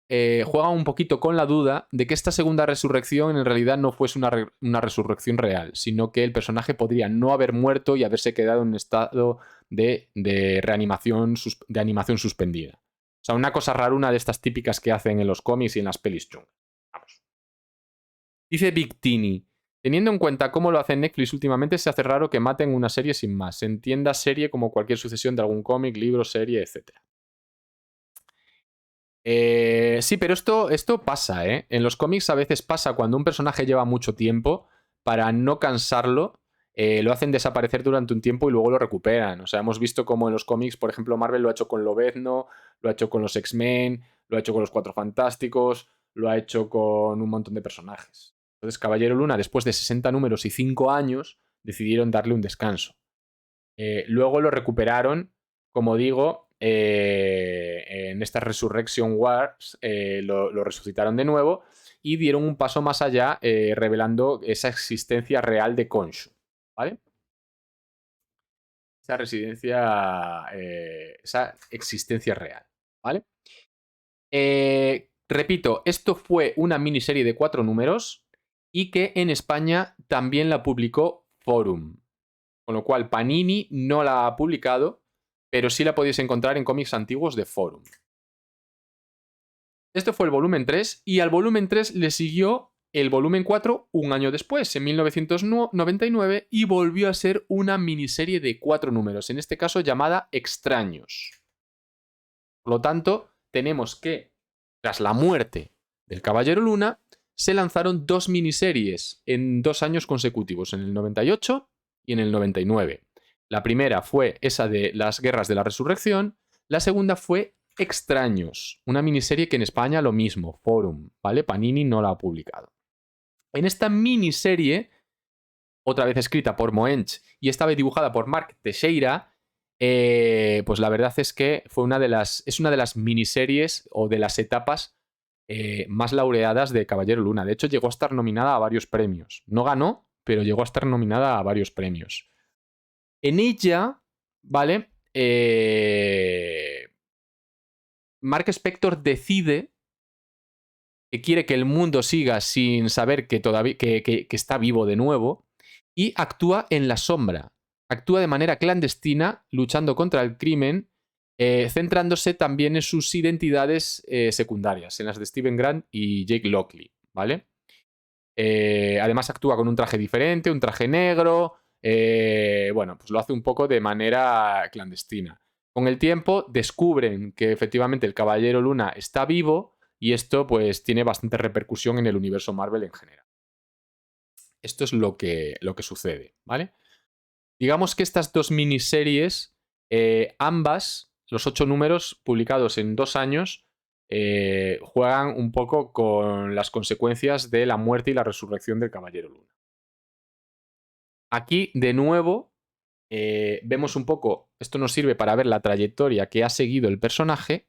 juega un poquito con la duda de que esta segunda resurrección en realidad no fuese una resurrección real, sino que el personaje podría no haber muerto y haberse quedado en un estado de reanimación, de animación suspendida. O sea, una cosa raruna de estas típicas que hacen en los cómics y en las pelis chungas. Vamos. Dice Victini: teniendo en cuenta cómo lo hace Netflix últimamente, se hace raro que maten una serie sin más. Se entienda serie como cualquier sucesión de algún cómic, libro, serie, etc. Sí, pero esto pasa, ¿eh? En los cómics a veces pasa cuando un personaje lleva mucho tiempo, para no cansarlo, lo hacen desaparecer durante un tiempo y luego lo recuperan. O sea, hemos visto como en los cómics, por ejemplo, Marvel lo ha hecho con Lobezno, lo ha hecho con los X-Men, lo ha hecho con los Cuatro Fantásticos, lo ha hecho con un montón de personajes. Entonces, Caballero Luna, después de 60 números y 5 años, decidieron darle un descanso. Luego lo recuperaron, como digo, en esta Resurrection Wars, lo resucitaron de nuevo y dieron un paso más allá, revelando esa existencia real de Khonshu, ¿vale? Esa existencia real, ¿vale? Repito, esto fue una miniserie de 4 números y que en España también la publicó Forum. Con lo cual, Panini no la ha publicado, pero sí la podéis encontrar en cómics antiguos de Forum. Esto fue el volumen 3, y al volumen 3 le siguió el volumen 4 un año después, en 1999, y volvió a ser una miniserie de 4 números, en este caso llamada Extraños. Por lo tanto, tenemos que, tras la muerte del Caballero Luna, se lanzaron 2 miniseries en 2 años consecutivos, en el 98 y en el 99. La primera fue esa de las Guerras de la Resurrección, la segunda fue Extraños, una miniserie que en España lo mismo, Forum, ¿vale? Panini no la ha publicado. En esta miniserie, otra vez escrita por Moench y esta vez dibujada por Mark Teixeira, pues la verdad es que es una de las miniseries o de las etapas más laureadas de Caballero Luna. De hecho, llegó a estar nominada a varios premios. No ganó, pero llegó a estar nominada a varios premios. En ella, ¿vale? Mark Spector decide que quiere que el mundo siga sin saber que está vivo de nuevo, y actúa en la sombra. Actúa de manera clandestina, luchando contra el crimen centrándose también en sus identidades secundarias, en las de Steven Grant y Jake Lockley, ¿vale? Además actúa con un traje diferente, un traje negro, bueno, pues lo hace un poco de manera clandestina. Con el tiempo descubren que efectivamente el Caballero Luna está vivo y esto pues tiene bastante repercusión en el universo Marvel en general. Esto es lo que sucede, ¿vale? Digamos que estas dos miniseries, ambas, los 8 números publicados en 2 años, juegan un poco con las consecuencias de la muerte y la resurrección del Caballero Luna. Aquí, de nuevo, vemos un poco, esto nos sirve para ver la trayectoria que ha seguido el personaje,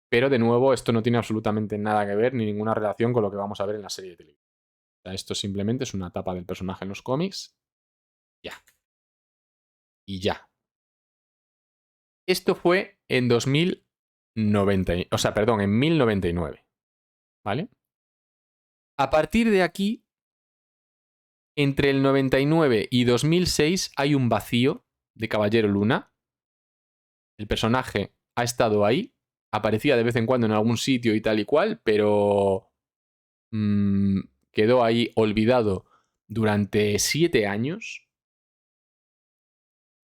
pero de nuevo esto no tiene absolutamente nada que ver ni ninguna relación con lo que vamos a ver en la serie de televisión. O sea, esto simplemente es una etapa del personaje en los cómics. Ya. Y ya. Esto fue en 2090, o sea, perdón, en 1099. ¿Vale? A partir de aquí, entre el 99 y 2006 hay un vacío de Caballero Luna. El personaje ha estado ahí, aparecía de vez en cuando en algún sitio y tal y cual, pero quedó ahí olvidado durante 7 años.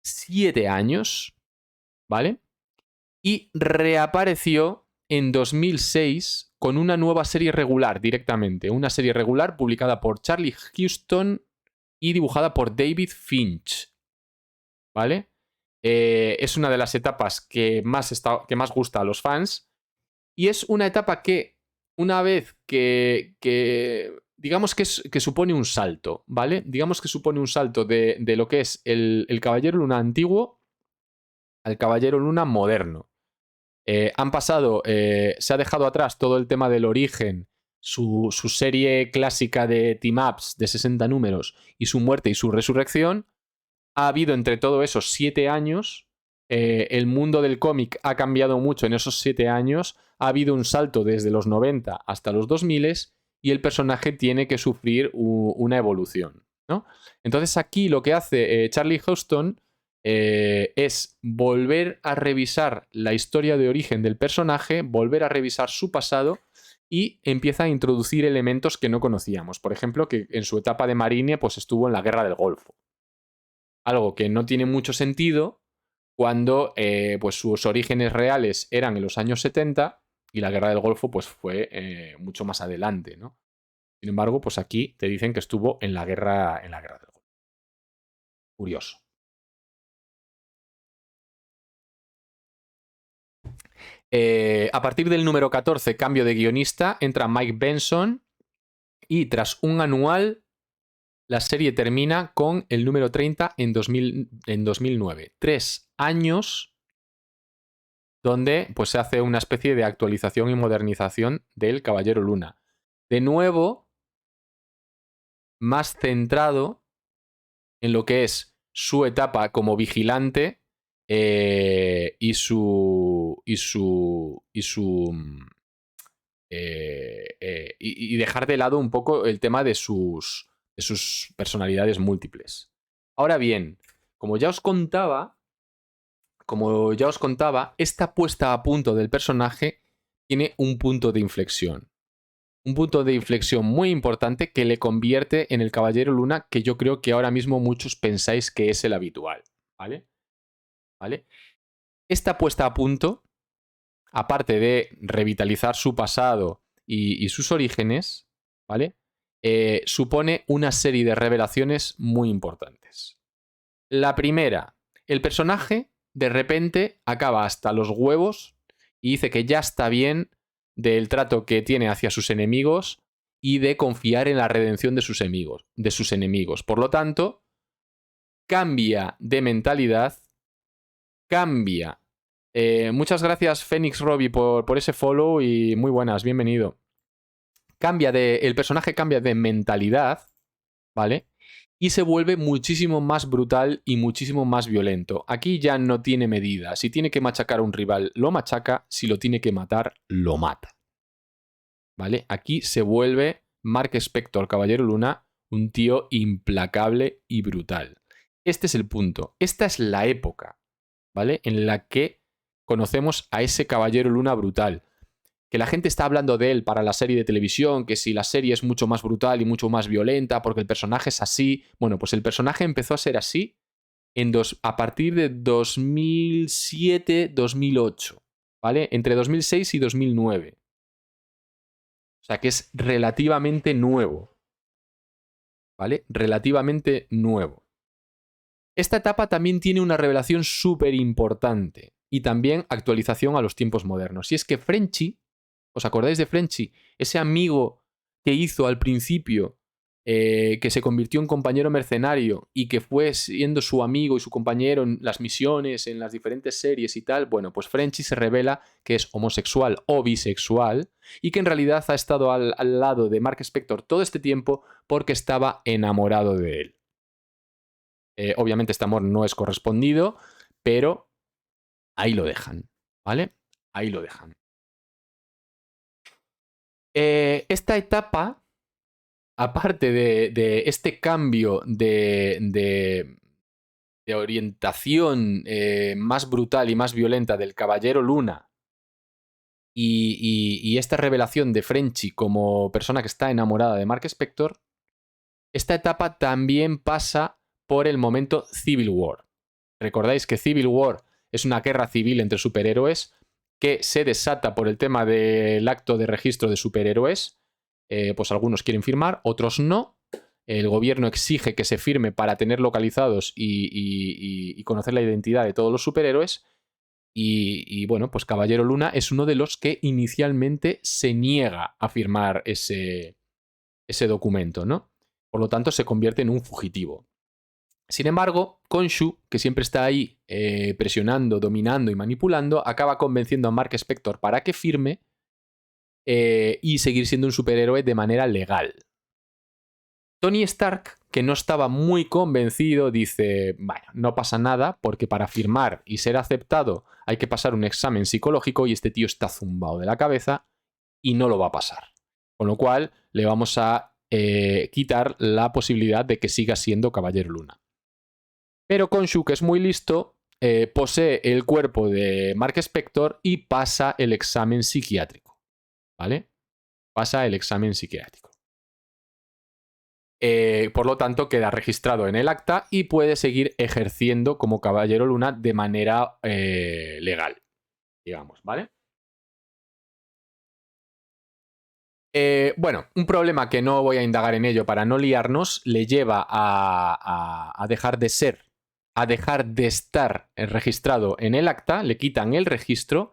7 años, ¿vale? Y reapareció en 2006 con una nueva serie regular directamente. Una serie regular publicada por Charlie Huston y dibujada por David Finch. ¿Vale? Es una de las etapas que más gusta a los fans. Y es una etapa que, una vez que digamos que supone un salto, ¿vale? Digamos que supone un salto de lo que es el Caballero Luna antiguo al Caballero Luna moderno. Han pasado, se ha dejado atrás todo el tema del origen, su serie clásica de team-ups de 60 números y su muerte y su resurrección. Ha habido entre todo esos 7 años, el mundo del cómic ha cambiado mucho en esos 7 años, ha habido un salto desde los 90 hasta los 2000 y el personaje tiene que sufrir una evolución, ¿no? Entonces aquí lo que hace Charlie Huston es volver a revisar la historia de origen del personaje, volver a revisar su pasado y empieza a introducir elementos que no conocíamos. Por ejemplo, que en su etapa de marine pues estuvo en la Guerra del Golfo. Algo que no tiene mucho sentido cuando pues sus orígenes reales eran en los años 70 y la Guerra del Golfo pues fue mucho más adelante, ¿no? Sin embargo, pues aquí te dicen que estuvo en la guerra del Golfo. Curioso. A partir del número 14, cambio de guionista, entra Mike Benson y tras un anual, la serie termina con el número 30 en 2009. 3 años donde pues, se hace una especie de actualización y modernización del Caballero Luna. De nuevo, más centrado en lo que es su etapa como vigilante y dejar de lado un poco el tema de sus personalidades múltiples. Ahora bien, como ya os contaba, esta puesta a punto del personaje tiene un punto de inflexión. Un punto de inflexión muy importante que le convierte en el Caballero Luna que yo creo que ahora mismo muchos pensáis que es el habitual. ¿Vale? ¿Vale? Esta puesta a punto, aparte de revitalizar su pasado y sus orígenes, ¿vale? Supone una serie de revelaciones muy importantes. La primera, el personaje de repente acaba hasta los huevos y dice que ya está bien del trato que tiene hacia sus enemigos y de confiar en la redención de sus enemigos. Por lo tanto, cambia de mentalidad, cambia. Muchas gracias, Phoenix Robbie, por ese follow y muy buenas, bienvenido. El personaje cambia de mentalidad, ¿vale? Y se vuelve muchísimo más brutal y muchísimo más violento. Aquí ya no tiene medida. Si tiene que machacar a un rival, lo machaca. Si lo tiene que matar, lo mata. ¿Vale? Aquí se vuelve Mark Spector, Caballero Luna, un tío implacable y brutal. Este es el punto. Esta es la época, ¿vale? En la que conocemos a ese Caballero Luna brutal. Que la gente está hablando de él para la serie de televisión, que si la serie es mucho más brutal y mucho más violenta porque el personaje es así. Bueno, pues el personaje empezó a ser así a partir de 2007-2008, ¿vale? Entre 2006 y 2009. O sea que es relativamente nuevo, ¿vale? Relativamente nuevo. Esta etapa también tiene una revelación súper importante y también actualización a los tiempos modernos. Y es que Frenchy, ¿os acordáis de Frenchy? Ese amigo que hizo al principio, que se convirtió en compañero mercenario y que fue siendo su amigo y su compañero en las misiones, en las diferentes series y tal. Bueno, pues Frenchy se revela que es homosexual o bisexual y que en realidad ha estado al lado de Mark Spector todo este tiempo porque estaba enamorado de él. Obviamente este amor no es correspondido, pero ahí lo dejan, ¿vale? Ahí lo dejan. Esta etapa, aparte de este cambio de orientación más brutal y más violenta del Caballero Luna y esta revelación de Frenchy como persona que está enamorada de Mark Spector, esta etapa también pasa por el momento Civil War. Recordáis que Civil War es una guerra civil entre superhéroes que se desata por el tema del acto de registro de superhéroes. Pues algunos quieren firmar, otros no. El gobierno exige que se firme para tener localizados y conocer la identidad de todos los superhéroes. Y bueno, pues Caballero Luna es uno de los que inicialmente se niega a firmar ese documento, ¿no? Por lo tanto, se convierte en un fugitivo. Sin embargo, Khonshu, que siempre está ahí presionando, dominando y manipulando, acaba convenciendo a Mark Spector para que firme y seguir siendo un superhéroe de manera legal. Tony Stark, que no estaba muy convencido, dice, bueno, no pasa nada porque para firmar y ser aceptado hay que pasar un examen psicológico y este tío está zumbado de la cabeza y no lo va a pasar. Con lo cual le vamos a quitar la posibilidad de que siga siendo Caballero Luna. Pero Khonshu, que es muy listo, posee el cuerpo de Mark Spector y pasa el examen psiquiátrico. ¿Vale? Pasa el examen psiquiátrico. Por lo tanto, queda registrado en el acta y puede seguir ejerciendo como Caballero Luna de manera legal, digamos, ¿vale? Bueno, un problema que no voy a indagar en ello para no liarnos, le lleva a dejar de ser, a dejar de estar registrado en el acta, le quitan el registro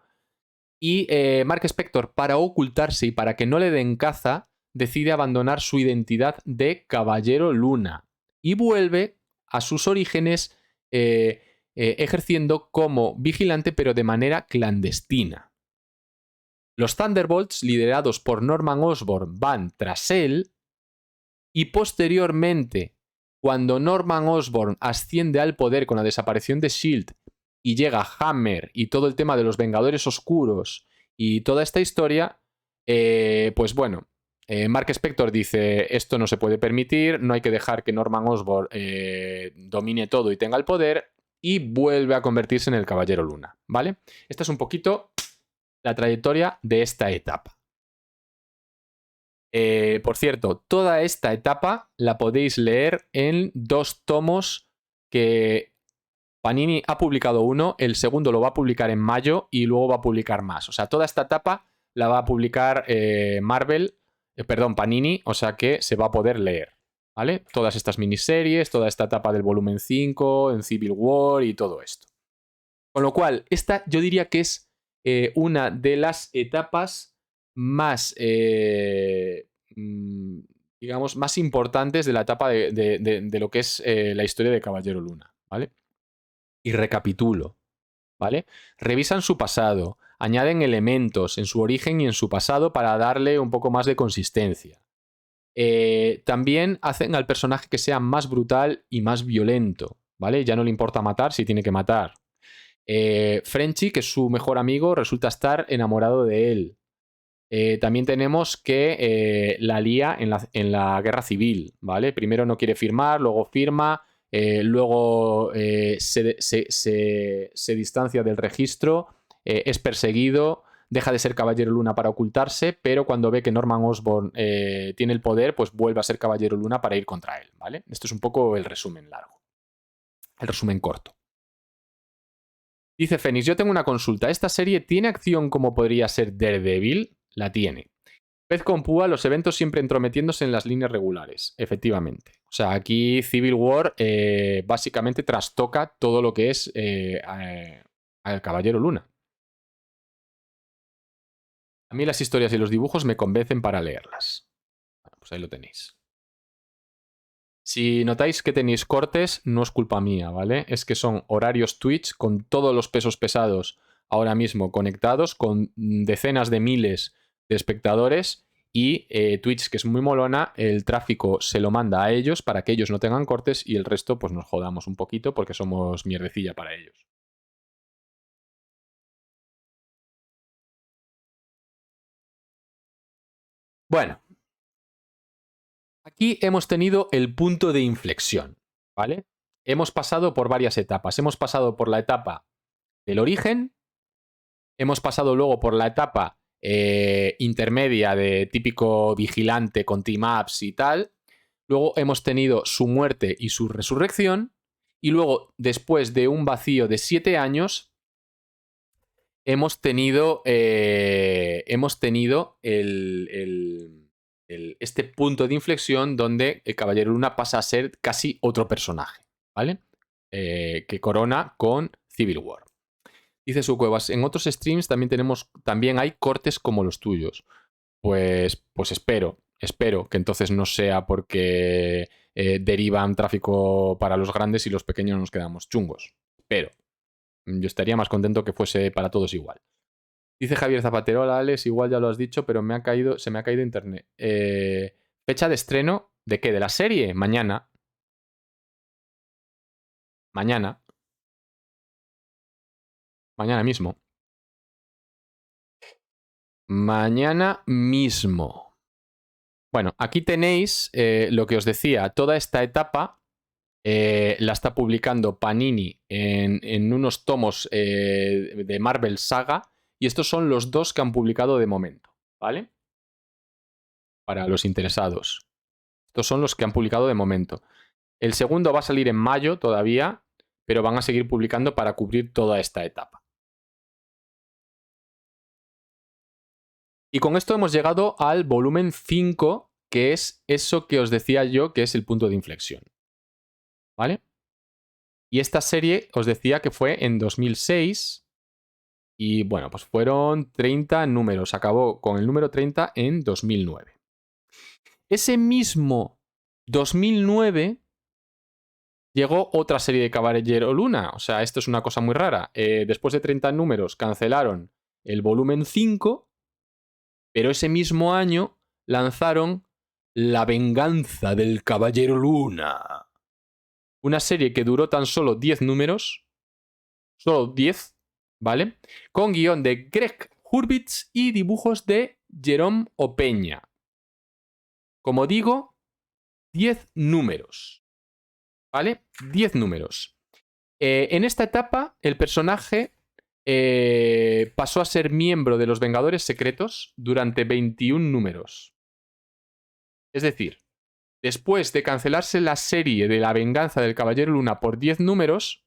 y Mark Spector, para ocultarse y para que no le den caza, decide abandonar su identidad de Caballero Luna y vuelve a sus orígenes ejerciendo como vigilante pero de manera clandestina. Los Thunderbolts, liderados por Norman Osborn, van tras él y posteriormente, cuando Norman Osborn asciende al poder con la desaparición de S.H.I.E.L.D. y llega Hammer y todo el tema de los Vengadores Oscuros y toda esta historia, pues bueno, Mark Spector dice, esto no se puede permitir, no hay que dejar que Norman Osborn domine todo y tenga el poder, y vuelve a convertirse en el Caballero Luna, ¿vale? Esta es un poquito la trayectoria de esta etapa. Por cierto, toda esta etapa la podéis leer en 2 tomos que Panini ha publicado uno, el segundo lo va a publicar en mayo y luego va a publicar más. O sea, toda esta etapa la va a publicar Panini, o sea que se va a poder leer, ¿vale? Todas estas miniseries, toda esta etapa del volumen 5, en Civil War y todo esto. Con lo cual, esta yo diría que es una de las etapas más, digamos, más importantes de la etapa de lo que es la historia de Caballero Luna, ¿vale? Y recapitulo, ¿vale? Revisan su pasado, añaden elementos en su origen y en su pasado para darle un poco más de consistencia. También hacen al personaje que sea más brutal y más violento, ¿vale? Ya no le importa matar si tiene que matar. Frenchy, que es su mejor amigo, resulta estar enamorado de él. También tenemos que la lía en la guerra civil, ¿vale? Primero no quiere firmar, luego firma, luego se distancia del registro, es perseguido, deja de ser Caballero Luna para ocultarse, pero cuando ve que Norman Osborn tiene el poder, pues vuelve a ser Caballero Luna para ir contra él, ¿vale? Esto es un poco el resumen largo. El resumen corto. Dice Fénix, yo tengo una consulta. ¿Esta serie tiene acción como podría ser Daredevil? La tiene. Pez con púa, los eventos siempre entrometiéndose en las líneas regulares, efectivamente. O sea, aquí Civil War básicamente trastoca todo lo que es al Caballero Luna. A mí las historias y los dibujos me convencen para leerlas. Bueno, pues ahí lo tenéis. Si notáis que tenéis cortes, no es culpa mía, ¿vale? Es que son horarios Twitch con todos los pesos pesados ahora mismo conectados, con decenas de miles de espectadores y Twitch, que es muy molona, el tráfico se lo manda a ellos para que ellos no tengan cortes y el resto pues nos jodamos un poquito porque somos mierdecilla para ellos. Bueno, aquí hemos tenido el punto de inflexión, ¿vale? Hemos pasado por varias etapas. Hemos pasado por la etapa del origen, hemos pasado luego por la etapa intermedia de típico vigilante con team-ups y tal. Luego hemos tenido su muerte y su resurrección. Y luego, después de un vacío de 7 años, hemos tenido este punto de inflexión donde el Caballero Luna pasa a ser casi otro personaje, ¿vale? Que corona con Civil War. Dice su Cuevas, en otros streams también hay cortes como los tuyos. Pues espero que entonces no sea porque derivan tráfico para los grandes y los pequeños nos quedamos chungos. Pero yo estaría más contento que fuese para todos igual. Dice Javier Zapatero, hola Alex, igual ya lo has dicho, pero se me ha caído internet. Fecha de estreno, ¿de qué? ¿De la serie? Mañana. Mañana. Mañana mismo. Mañana mismo. Bueno, aquí tenéis lo que os decía. Toda esta etapa la está publicando Panini en unos tomos de Marvel Saga. Y estos son los dos que han publicado de momento, ¿vale? Para los interesados. Estos son los que han publicado de momento. El segundo va a salir en mayo todavía, pero van a seguir publicando para cubrir toda esta etapa. Y con esto hemos llegado al volumen 5, que es eso que os decía yo, que es el punto de inflexión. ¿Vale? Y esta serie os decía que fue en 2006. Y bueno, pues fueron 30 números. Acabó con el número 30 en 2009. Ese mismo 2009 llegó otra serie de Caballero Luna. O sea, esto es una cosa muy rara. Después de 30 números cancelaron el volumen 5, pero ese mismo año lanzaron La venganza del Caballero Luna. Una serie que duró tan solo 10 números. Solo 10, ¿vale? Con guión de Greg Hurwitz y dibujos de Jerome Opeña. Como digo, 10 números. ¿Vale? 10 números. En esta etapa, el personaje pasó a ser miembro de los Vengadores Secretos durante 21 números. Es decir, después de cancelarse la serie de La venganza del Caballero Luna por 10 números,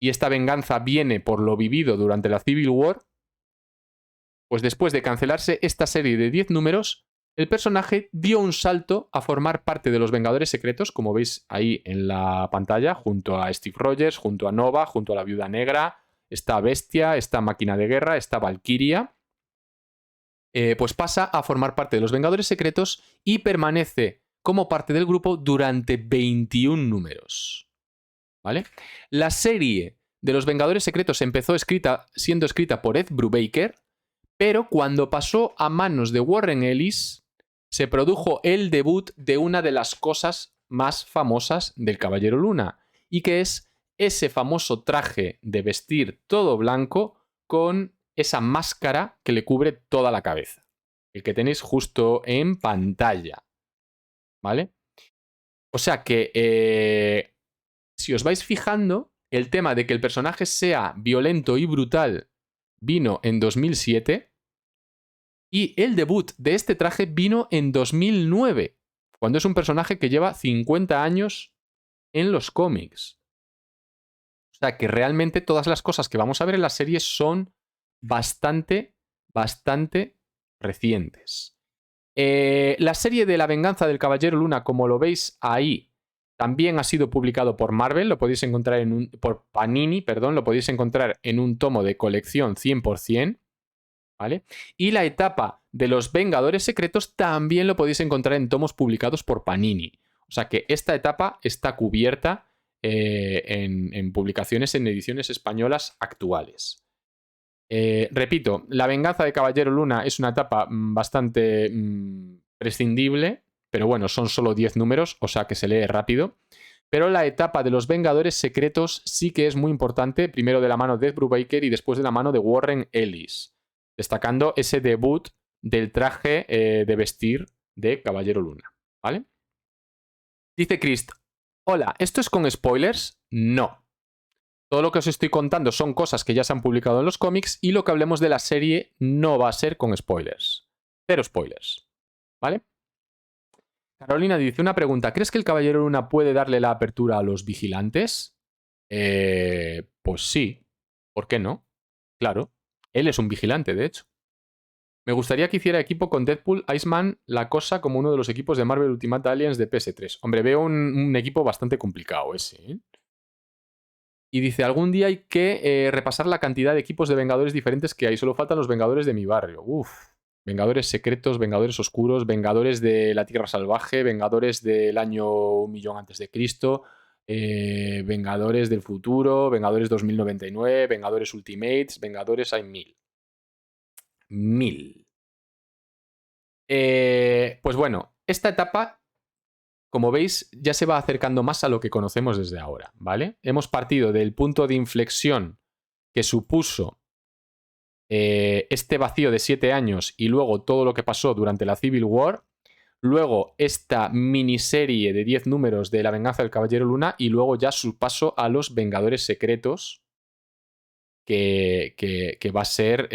y esta venganza viene por lo vivido durante la Civil War, pues después de cancelarse esta serie de 10 números, el personaje dio un salto a formar parte de los Vengadores Secretos, como veis ahí en la pantalla, junto a Steve Rogers, junto a Nova, junto a la Viuda Negra, está Bestia, está Máquina de Guerra, está Valkyria. Pues pasa a formar parte de los Vengadores Secretos y permanece como parte del grupo durante 21 números. ¿Vale? La serie de los Vengadores Secretos empezó siendo escrita por Ed Brubaker, pero cuando pasó a manos de Warren Ellis, se produjo el debut de una de las cosas más famosas del Caballero Luna, y que es ese famoso traje de vestir todo blanco con esa máscara que le cubre toda la cabeza. El que tenéis justo en pantalla. ¿Vale? O sea que, si os vais fijando, el tema de que el personaje sea violento y brutal vino en 2007 y el debut de este traje vino en 2009, cuando es un personaje que lleva 50 años en los cómics. O sea que realmente todas las cosas que vamos a ver en la serie son bastante recientes. La serie de La venganza del Caballero Luna, como lo veis ahí, también ha sido publicado por Marvel, lo podéis encontrar por Panini, perdón, lo podéis encontrar en un tomo de colección 100%, ¿vale? Y la etapa de los Vengadores Secretos también lo podéis encontrar en tomos publicados por Panini. O sea que esta etapa está cubierta en publicaciones en ediciones españolas actuales. Repito, La venganza de Caballero Luna es una etapa bastante prescindible, pero bueno, son solo 10 números, o sea que se lee rápido. Pero la etapa de los Vengadores Secretos sí que es muy importante, primero de la mano de Ed Brubaker y después de la mano de Warren Ellis, destacando ese debut del traje de vestir de Caballero Luna, ¿vale? Dice Chris, hola, ¿esto es con spoilers? No. Todo lo que os estoy contando son cosas que ya se han publicado en los cómics y lo que hablemos de la serie no va a ser con spoilers. Cero spoilers, ¿vale? Carolina dice una pregunta. ¿Crees que el Caballero Luna puede darle la apertura a los vigilantes? Pues sí. ¿Por qué no? Claro. Él es un vigilante, de hecho. Me gustaría que hiciera equipo con Deadpool, Iceman, La Cosa como uno de los equipos de Marvel Ultimate Alliance de PS3. Hombre, veo un equipo bastante complicado ese, ¿eh? Y dice, algún día hay que repasar la cantidad de equipos de Vengadores diferentes que hay. Solo faltan los Vengadores de mi barrio. Uf. Vengadores secretos, Vengadores oscuros, Vengadores de la Tierra Salvaje, Vengadores del año 1.000.000 antes de Cristo, Vengadores del futuro, Vengadores 2099, Vengadores Ultimates, Vengadores hay 1000. 1000. Pues bueno, esta etapa, como veis, ya se va acercando más a lo que conocemos desde ahora, ¿vale? Hemos partido del punto de inflexión que supuso este vacío de 7 años y luego todo lo que pasó durante la Civil War, luego esta miniserie de 10 números de La venganza del Caballero Luna y luego ya su paso a los Vengadores Secretos, que va a ser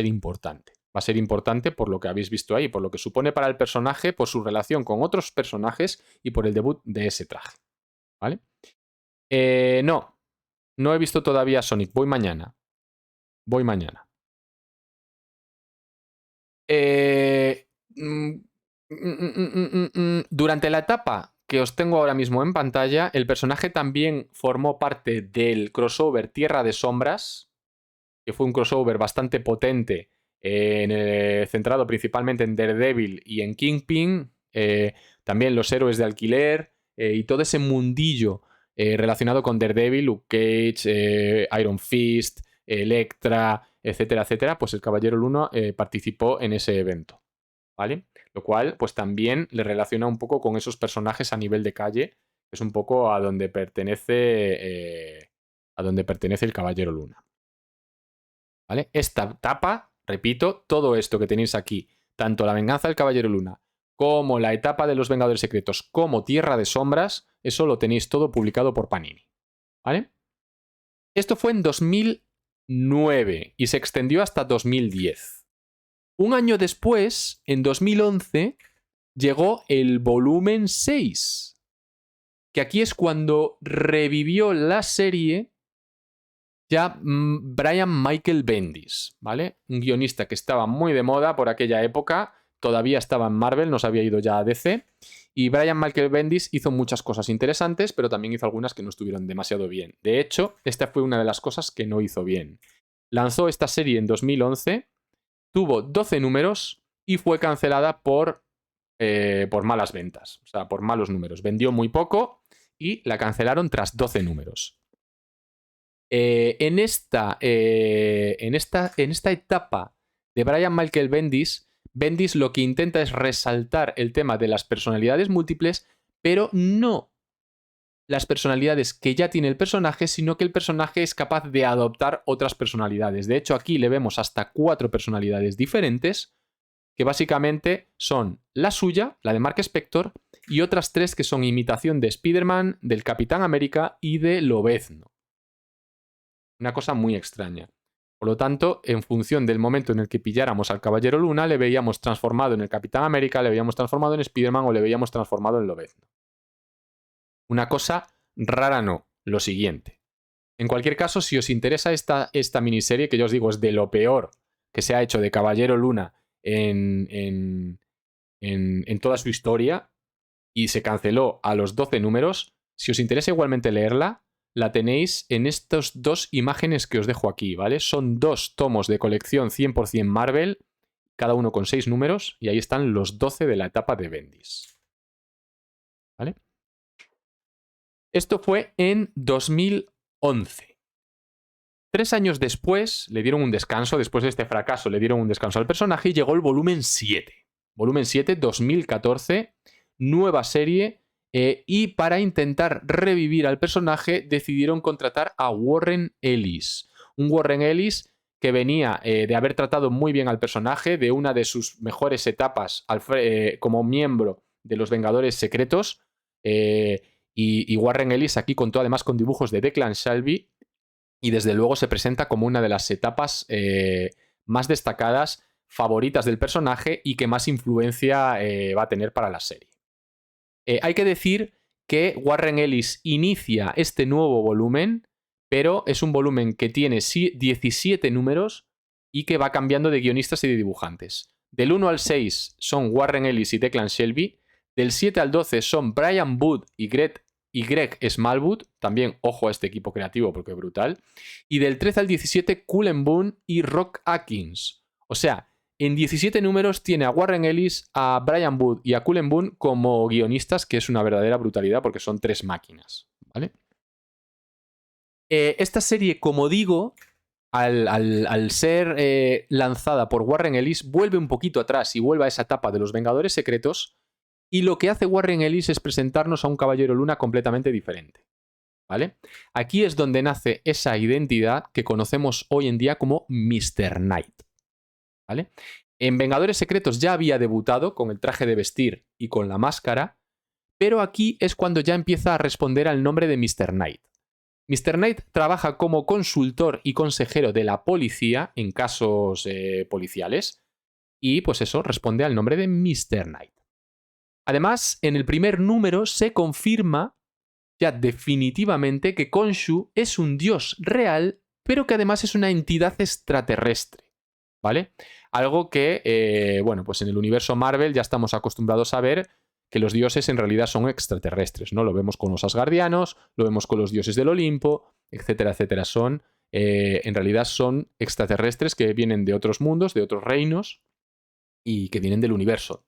importante. Va a ser importante por lo que habéis visto ahí, por lo que supone para el personaje, por su relación con otros personajes y por el debut de ese traje, ¿vale? No he visto todavía Sonic. Voy mañana. Durante la etapa que os tengo ahora mismo en pantalla, el personaje también formó parte del crossover Tierra de Sombras, que fue un crossover bastante potente, centrado principalmente en Daredevil y en Kingpin, también los héroes de alquiler y todo ese mundillo relacionado con Daredevil, Luke Cage, Iron Fist, Elektra, etcétera, etcétera, pues el Caballero Luna participó en ese evento, ¿vale? Lo cual pues también le relaciona un poco con esos personajes a nivel de calle, que es un poco a donde pertenece el Caballero Luna, ¿vale? Esta etapa, repito, todo esto que tenéis aquí, tanto La venganza del Caballero Luna como la etapa de los Vengadores Secretos como Tierra de Sombras, eso lo tenéis todo publicado por Panini, ¿vale? Esto fue en 2009 y se extendió hasta 2010. Un año después, en 2011, llegó el volumen 6, que aquí es cuando revivió la serie ya Brian Michael Bendis, ¿vale? Un guionista que estaba muy de moda por aquella época, todavía estaba en Marvel, no se había ido ya a DC, y Brian Michael Bendis hizo muchas cosas interesantes, pero también hizo algunas que no estuvieron demasiado bien. De hecho, esta fue una de las cosas que no hizo bien. Lanzó esta serie en 2011, tuvo 12 números y fue cancelada por malas ventas, o sea, por malos números. Vendió muy poco y la cancelaron tras 12 números. En esta etapa de Brian Michael Bendis lo que intenta es resaltar el tema de las personalidades múltiples, pero no las personalidades que ya tiene el personaje, sino que el personaje es capaz de adoptar otras personalidades. De hecho, aquí le vemos hasta 4 personalidades diferentes, que básicamente son la suya, la de Mark Spector, y otras 3 que son imitación de Spider-Man, del Capitán América y de Lobezno. Una cosa muy extraña. Por lo tanto, en función del momento en el que pilláramos al Caballero Luna, le veíamos transformado en el Capitán América, le veíamos transformado en Spider-Man o le veíamos transformado en Lobezno. Una cosa rara no, lo siguiente. En cualquier caso, si os interesa esta miniserie, que yo os digo es de lo peor que se ha hecho de Caballero Luna en toda su historia y se canceló a los 12 números, si os interesa igualmente leerla, la tenéis en estas dos imágenes que os dejo aquí, ¿vale? Son 2 tomos de colección 100% Marvel, cada uno con 6 números, y ahí están los 12 de la etapa de Bendis. ¿Vale? Esto fue en 2011. 3 años después le dieron un descanso, después de este fracaso le dieron un descanso al personaje y llegó el volumen 7. Volumen 7, 2014, nueva serie, y para intentar revivir al personaje decidieron contratar a Warren Ellis. Un Warren Ellis que venía de haber tratado muy bien al personaje, de una de sus mejores etapas como miembro de los Vengadores Secretos, y Warren Ellis aquí contó además con dibujos de Declan Shalvey y desde luego se presenta como una de las etapas más destacadas, favoritas del personaje y que más influencia va a tener para la serie. Hay que decir que Warren Ellis inicia este nuevo volumen, pero es un volumen que tiene 17 números y que va cambiando de guionistas y de dibujantes. Del 1 al 6 son Warren Ellis y Declan Shalvey, del 7 al 12 son Brian Wood y Greg Smallwood, también ojo a este equipo creativo porque es brutal, y del 13 al 17 Cullen Bunn y Rock Atkins. O sea, en 17 números tiene a Warren Ellis, a Brian Wood y a Cullen Bunn como guionistas, que es una verdadera brutalidad porque son 3 máquinas, ¿vale? Esta serie, como digo, al ser lanzada por Warren Ellis, vuelve un poquito atrás y vuelve a esa etapa de los Vengadores Secretos, y lo que hace Warren Ellis es presentarnos a un Caballero Luna completamente diferente, ¿vale? Aquí es donde nace esa identidad que conocemos hoy en día como Mr. Knight, ¿vale? En Vengadores Secretos ya había debutado con el traje de vestir y con la máscara, pero aquí es cuando ya empieza a responder al nombre de Mr. Knight. Mr. Knight trabaja como consultor y consejero de la policía en casos policiales y pues eso responde al nombre de Mr. Knight. Además, en el primer número se confirma ya definitivamente que Khonshu es un dios real, pero que además es una entidad extraterrestre, ¿vale? Algo que, bueno, pues en el universo Marvel ya estamos acostumbrados a ver que los dioses en realidad son extraterrestres, ¿no? Lo vemos con los asgardianos, lo vemos con los dioses del Olimpo, etcétera, etcétera. En realidad son extraterrestres que vienen de otros mundos, de otros reinos y que vienen del universo,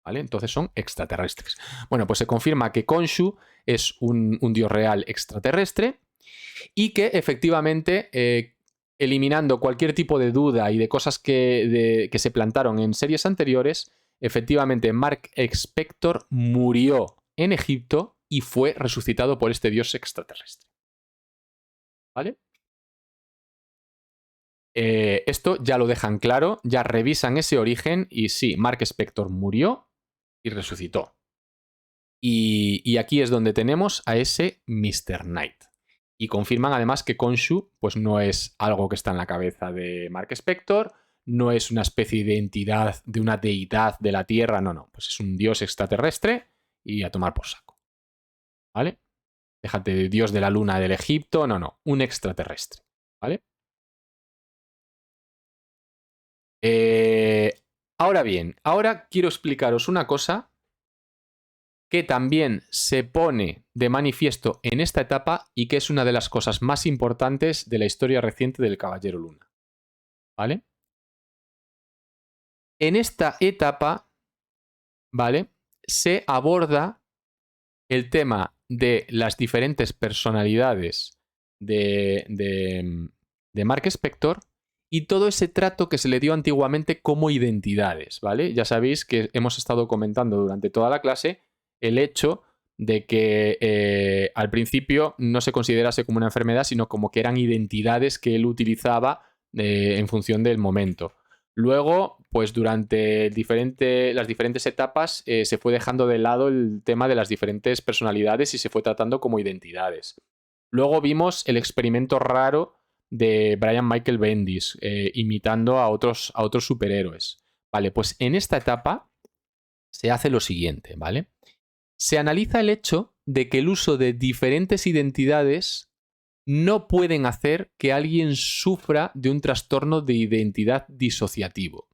¿vale? Entonces son extraterrestres. Bueno, pues se confirma que Khonshu es un dios real extraterrestre y que efectivamente, eliminando cualquier tipo de duda y de cosas que se plantaron en series anteriores, efectivamente Mark Spector murió en Egipto y fue resucitado por este dios extraterrestre. ¿Vale? Esto ya lo dejan claro, ya revisan ese origen y sí, Mark Spector murió y resucitó. Y aquí es donde tenemos a ese Mr. Knight. Y confirman además que Khonshu pues no es algo que está en la cabeza de Mark Spector, no es una especie de entidad, de una deidad de la Tierra, no, pues es un dios extraterrestre y a tomar por saco. ¿Vale? Déjate de dios de la luna del Egipto, no, un extraterrestre. ¿Vale? Ahora bien, ahora quiero explicaros una cosa que también se pone de manifiesto en esta etapa y que es una de las cosas más importantes de la historia reciente del Caballero Luna. ¿Vale? En esta etapa, ¿vale? Se aborda el tema de las diferentes personalidades de Mark Spector y todo ese trato que se le dio antiguamente como identidades, ¿vale? Ya sabéis que hemos estado comentando durante toda la clase el hecho de que al principio no se considerase como una enfermedad, sino como que eran identidades que él utilizaba en función del momento. Luego, pues durante las diferentes etapas se fue dejando de lado el tema de las diferentes personalidades y se fue tratando como identidades. Luego vimos el experimento raro de Brian Michael Bendis, imitando a otros superhéroes. Vale, pues en esta etapa se hace lo siguiente, ¿vale? Se analiza el hecho de que el uso de diferentes identidades no pueden hacer que alguien sufra de un trastorno de identidad disociativo,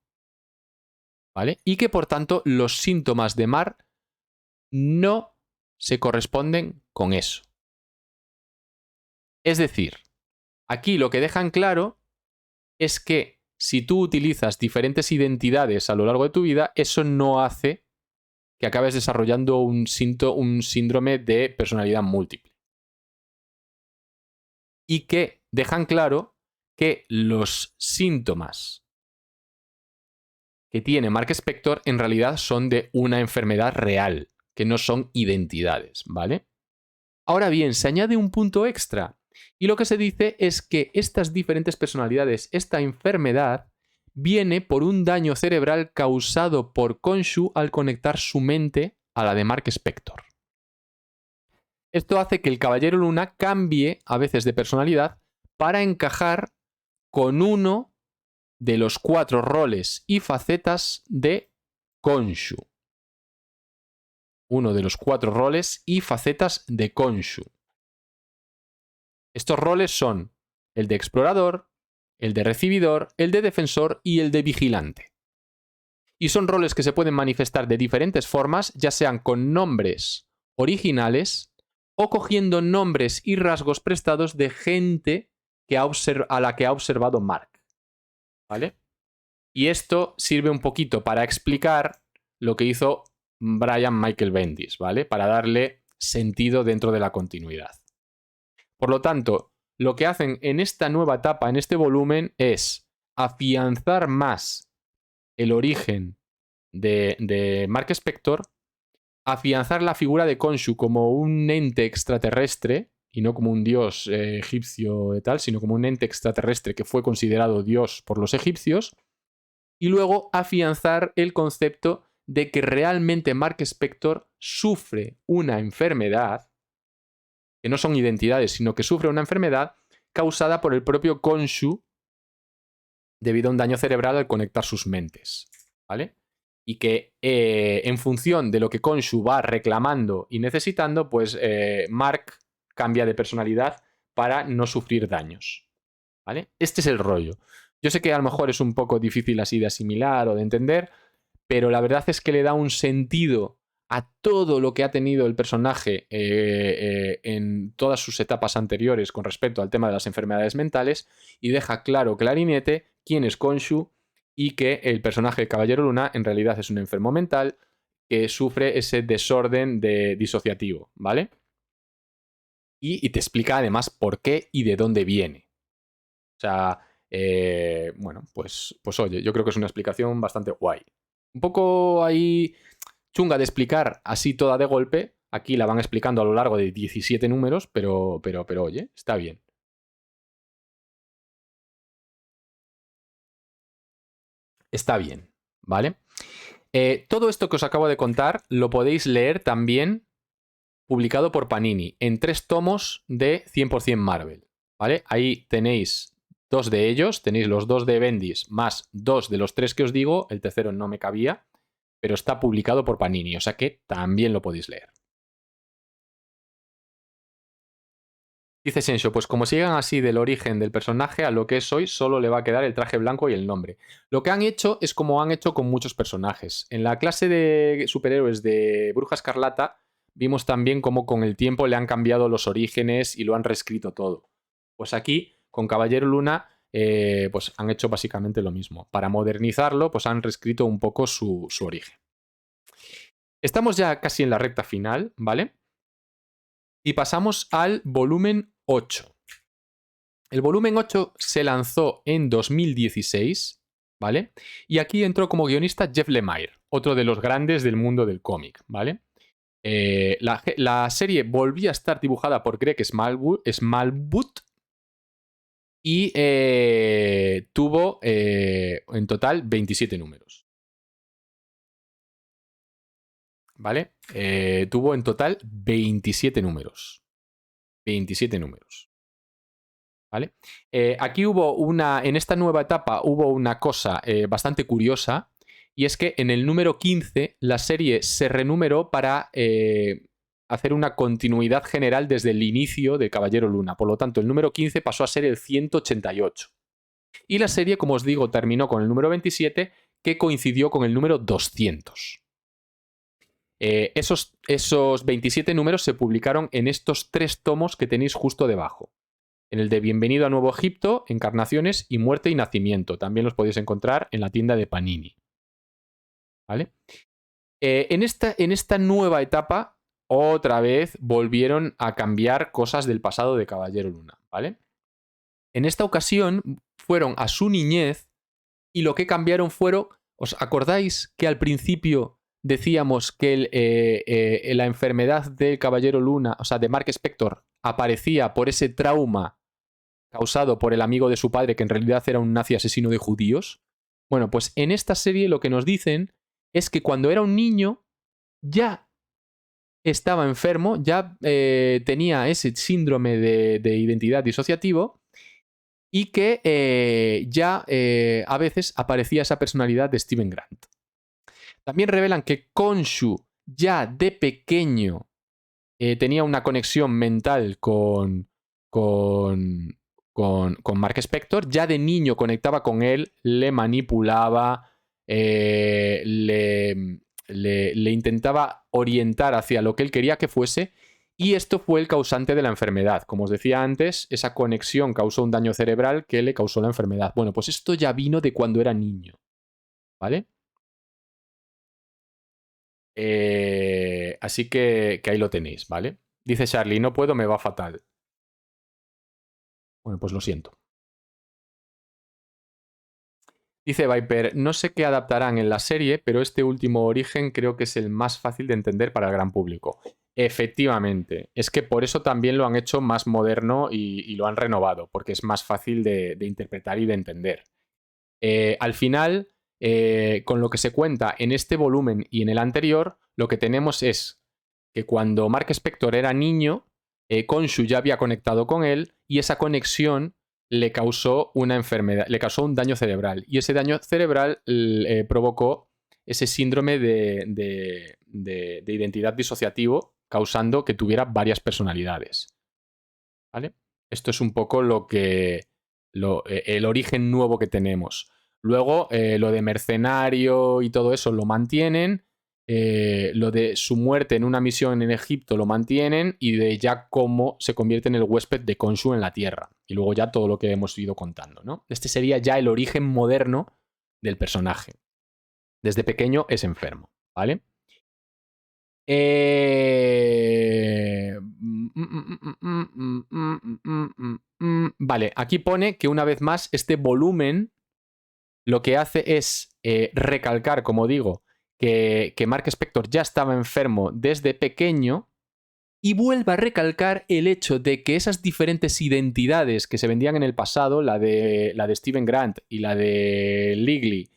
¿vale? Y que por tanto los síntomas de Mark no se corresponden con eso. Es decir, aquí lo que dejan claro es que si tú utilizas diferentes identidades a lo largo de tu vida, eso no hace que acabes desarrollando un síndrome de personalidad múltiple. Y que dejan claro que los síntomas que tiene Mark Spector en realidad son de una enfermedad real, que no son identidades, ¿vale? Ahora bien, se añade un punto extra, y lo que se dice es que estas diferentes personalidades, esta enfermedad, viene por un daño cerebral causado por Khonshu al conectar su mente a la de Mark Spector. Esto hace que el Caballero Luna cambie a veces de personalidad para encajar con uno de los 4 roles y facetas de Khonshu. Uno de los 4 roles y facetas de Khonshu. Estos roles son el de explorador, el de recibidor, el de defensor y el de vigilante. Y son roles que se pueden manifestar de diferentes formas, ya sean con nombres originales o cogiendo nombres y rasgos prestados de gente a la que ha observado Mark. ¿Vale? Y esto sirve un poquito para explicar lo que hizo Brian Michael Bendis, ¿vale? Para darle sentido dentro de la continuidad. Por lo tanto, lo que hacen en esta nueva etapa, en este volumen, es afianzar más el origen de Mark Spector, afianzar la figura de Khonshu como un ente extraterrestre, y no como un dios egipcio y tal, sino como un ente extraterrestre que fue considerado dios por los egipcios, y luego afianzar el concepto de que realmente Mark Spector sufre una enfermedad, que no son identidades, sino que sufre una enfermedad causada por el propio Khonshu debido a un daño cerebral al conectar sus mentes, ¿vale? Y que en función de lo que Khonshu va reclamando y necesitando, pues Mark cambia de personalidad para no sufrir daños, ¿vale? Este es el rollo. Yo sé que a lo mejor es un poco difícil así de asimilar o de entender, pero la verdad es que le da un sentido a todo lo que ha tenido el personaje en todas sus etapas anteriores con respecto al tema de las enfermedades mentales y deja claro, clarinete, quién es Khonshu y que el personaje de Caballero Luna en realidad es un enfermo mental que sufre ese desorden disociativo, ¿vale? Y te explica además por qué y de dónde viene. O sea, bueno, pues oye, yo creo que es una explicación bastante guay. Un poco ahí chunga de explicar así toda de golpe. Aquí la van explicando a lo largo de 17 números, pero oye, está bien. Está bien, ¿vale? Todo esto que os acabo de contar lo podéis leer también publicado por Panini en 3 tomos de 100% Marvel, ¿vale? Ahí tenéis 2 de ellos, tenéis los 2 de Bendis más 2 de los 3 que os digo, el tercero no me cabía, pero está publicado por Panini, o sea que también lo podéis leer. Dice Sensho, pues como sigan así del origen del personaje a lo que es hoy, solo le va a quedar el traje blanco y el nombre. Lo que han hecho es como han hecho con muchos personajes. En la clase de superhéroes de Bruja Escarlata vimos también cómo con el tiempo le han cambiado los orígenes y lo han reescrito todo. Pues aquí, con Caballero Luna, pues han hecho básicamente lo mismo. Para modernizarlo, pues han reescrito un poco su origen. Estamos ya casi en la recta final, ¿vale? Y pasamos al volumen 8. El volumen 8 se lanzó en 2016, ¿vale? Y aquí entró como guionista Jeff Lemire, otro de los grandes del mundo del cómic, ¿vale? La serie volvía a estar dibujada por Greg Smallwood y tuvo en total 27 números. ¿Vale? Tuvo en total 27 números. 27 números. ¿vale? Aquí en esta nueva etapa hubo una cosa bastante curiosa, y es que en el número 15 la serie se renumeró para hacer una continuidad general desde el inicio de Caballero Luna. Por lo tanto, el número 15 pasó a ser el 188. Y la serie, como os digo, terminó con el número 27, que coincidió con el número 200. Esos 27 números se publicaron en estos 3 tomos que tenéis justo debajo. En el de Bienvenido a Nuevo Egipto, Encarnaciones y Muerte y Nacimiento. También los podéis encontrar en la tienda de Panini. ¿Vale? En esta nueva etapa, otra vez volvieron a cambiar cosas del pasado de Caballero Luna. ¿Vale? En esta ocasión fueron a su niñez, y lo que cambiaron fueron, ¿os acordáis que al principio decíamos que la enfermedad del Caballero Luna, o sea, de Mark Spector, aparecía por ese trauma causado por el amigo de su padre, que en realidad era un nazi asesino de judíos? Bueno, pues en esta serie lo que nos dicen es que cuando era un niño ya estaba enfermo, ya tenía ese síndrome de identidad disociativo, y que ya a veces aparecía esa personalidad de Steven Grant. También revelan que Khonshu ya de pequeño tenía una conexión mental con Mark Spector. Ya de niño conectaba con él, le manipulaba, le intentaba orientar hacia lo que él quería que fuese, y esto fue el causante de la enfermedad. Como os decía antes, esa conexión causó un daño cerebral que le causó la enfermedad. Bueno, pues esto ya vino de cuando era niño, ¿vale? Así que ahí lo tenéis, ¿vale? Dice Charlie, no puedo, me va fatal. Bueno, pues lo siento. Dice Viper, no sé qué adaptarán en la serie, pero este último origen creo que es el más fácil de entender para el gran público. Efectivamente, es que por eso también lo han hecho más moderno y lo han renovado, porque es más fácil de interpretar y de entender. Al final, con lo que se cuenta en este volumen y en el anterior, lo que tenemos es que cuando Mark Spector era niño, Khonshu ya había conectado con él, y esa conexión le causó una enfermedad, le causó un daño cerebral, y ese daño cerebral provocó ese síndrome de identidad disociativo, causando que tuviera varias personalidades. ¿Vale? Esto es un poco el origen nuevo que tenemos. Luego, lo de mercenario y todo eso lo mantienen. Lo de su muerte en una misión en Egipto lo mantienen, y de ya cómo se convierte en el huésped de Khonshu en la Tierra. Y luego ya todo lo que hemos ido contando, ¿no? Este sería ya el origen moderno del personaje. Desde pequeño es enfermo, ¿vale? Vale, aquí pone que una vez más este volumen lo que hace es recalcar, como digo, que Mark Spector ya estaba enfermo desde pequeño, y vuelve a recalcar el hecho de que esas diferentes identidades que se vendían en el pasado, la de Steven Grant y la de Ligley,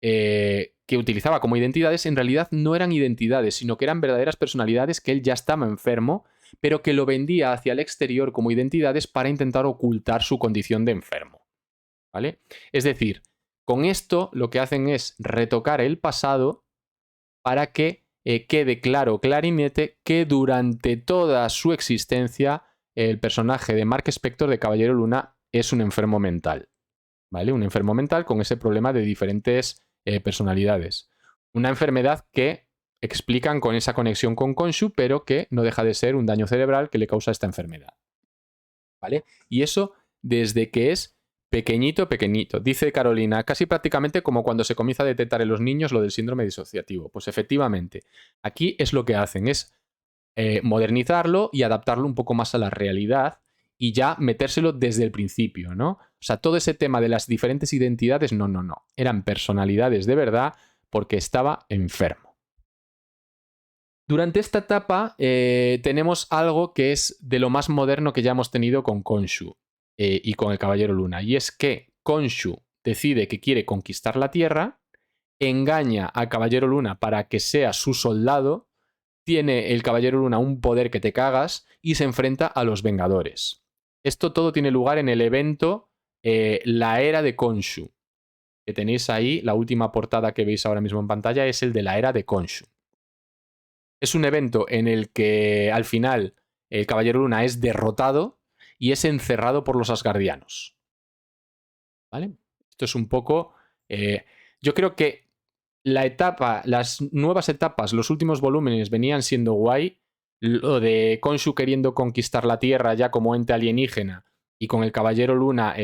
que utilizaba como identidades, en realidad no eran identidades, sino que eran verdaderas personalidades que él ya estaba enfermo, pero que lo vendía hacia el exterior como identidades para intentar ocultar su condición de enfermo. ¿Vale? Es decir, con esto lo que hacen es retocar el pasado para que quede claro, clarinete, que durante toda su existencia el personaje de Mark Spector de Caballero Luna es un enfermo mental. ¿Vale? Un enfermo mental con ese problema de diferentes personalidades. Una enfermedad que explican con esa conexión con Khonshu, pero que no deja de ser un daño cerebral que le causa esta enfermedad. ¿Vale? Y eso desde que es pequeñito, pequeñito. Dice Carolina, casi prácticamente como cuando se comienza a detectar en los niños lo del síndrome disociativo. Pues efectivamente, aquí es lo que hacen, es modernizarlo y adaptarlo un poco más a la realidad, y ya metérselo desde el principio, ¿no? O sea, todo ese tema de las diferentes identidades, no. Eran personalidades de verdad porque estaba enfermo. Durante esta etapa tenemos algo que es de lo más moderno que ya hemos tenido con Khonshu y con el Caballero Luna, y es que Khonshu decide que quiere conquistar la Tierra, engaña al Caballero Luna para que sea su soldado, tiene el Caballero Luna un poder que te cagas y se enfrenta a los Vengadores. Esto todo tiene lugar en el evento La Era de Khonshu, que tenéis ahí, la última portada que veis ahora mismo en pantalla es el de la Era de Khonshu. Es un evento en el que al final el Caballero Luna es derrotado y es encerrado por los Asgardianos. ¿Vale? Esto es un poco... yo creo que las nuevas etapas, los últimos volúmenes venían siendo guay. Lo de Khonshu queriendo conquistar la Tierra ya como ente alienígena y con el Caballero Luna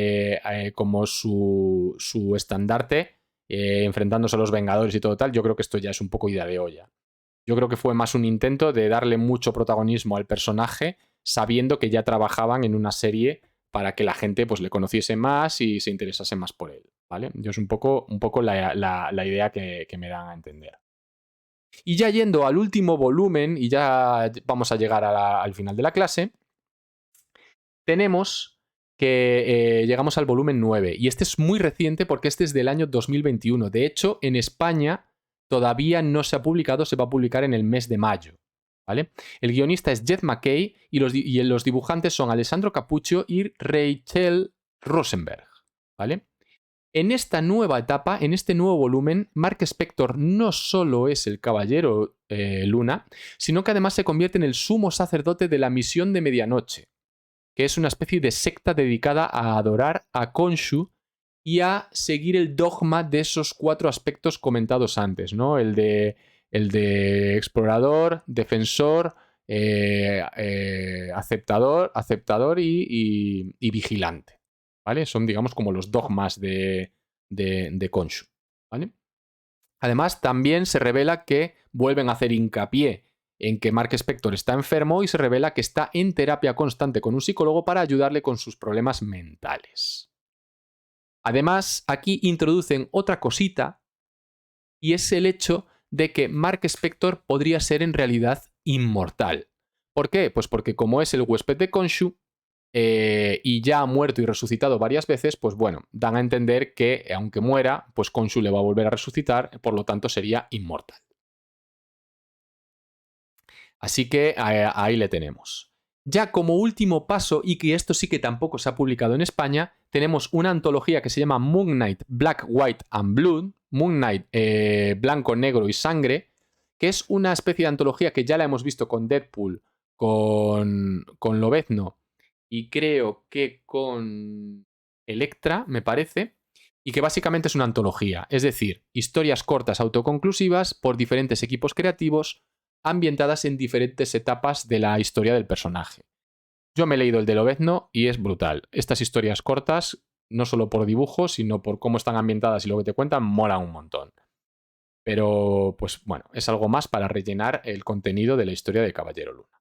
como su estandarte, enfrentándose a los Vengadores y todo tal, yo creo que esto ya es un poco idea de olla. Yo creo que fue más un intento de darle mucho protagonismo al personaje, sabiendo que ya trabajaban en una serie para que la gente pues, le conociese más y se interesase más por él. ¿Vale? Yo es un poco la idea que me dan a entender. Y ya yendo al último volumen, y ya vamos a llegar al final de la clase, tenemos que llegamos al volumen 9. Y este es muy reciente porque este es del año 2021. De hecho, en España todavía no se ha publicado, se va a publicar en el mes de mayo. ¿Vale? El guionista es Jeff McKay y los dibujantes son Alessandro Cappuccio y Rachel Rosenberg. ¿Vale? En esta nueva etapa, en este nuevo volumen, Mark Spector no solo es el Caballero Luna, sino que además se convierte en el sumo sacerdote de la Misión de Medianoche, que es una especie de secta dedicada a adorar a Khonshu y a seguir el dogma de esos 4 aspectos comentados antes, ¿no? El de explorador, defensor, aceptador y vigilante. ¿Vale? Son, digamos, como los dogmas de Khonshu. ¿Vale? Además, también se revela que vuelven a hacer hincapié en que Mark Spector está enfermo y se revela que está en terapia constante con un psicólogo para ayudarle con sus problemas mentales. Además, aquí introducen otra cosita y es el hecho de que Mark Spector podría ser en realidad inmortal. ¿Por qué? Pues porque como es el huésped de Khonshu y ya ha muerto y resucitado varias veces, pues bueno, dan a entender que aunque muera, pues Khonshu le va a volver a resucitar, por lo tanto sería inmortal. Así que ahí le tenemos. Ya como último paso, y que esto sí que tampoco se ha publicado en España, tenemos una antología que se llama Moon Knight Black, White and Blood, Moon Knight Blanco, Negro y Sangre, que es una especie de antología que ya la hemos visto con Deadpool, con Lobezno y creo que con Elektra, me parece, y que básicamente es una antología, es decir, historias cortas autoconclusivas por diferentes equipos creativos ambientadas en diferentes etapas de la historia del personaje. Yo me he leído el de Lobezno y es brutal. Estas historias cortas, no solo por dibujos, sino por cómo están ambientadas y lo que te cuentan, mola un montón. Pero, pues bueno, es algo más para rellenar el contenido de la historia de Caballero Luna.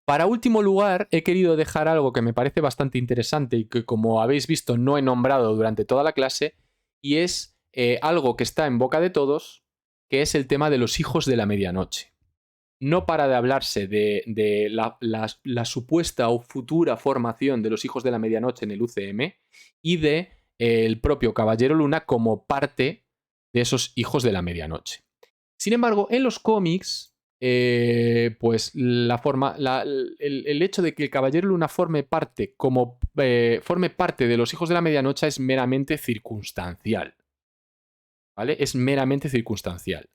Para último lugar, he querido dejar algo que me parece bastante interesante y que, como habéis visto, no he nombrado durante toda la clase, y es algo que está en boca de todos, que es el tema de los hijos de la medianoche. No para de hablarse de la supuesta o futura formación de los hijos de la medianoche en el UCM y de el propio Caballero Luna como parte de esos hijos de la medianoche. Sin embargo, en los cómics, pues el hecho de que el Caballero Luna forme parte de los hijos de la medianoche es meramente circunstancial. ¿Vale? Es meramente circunstancial.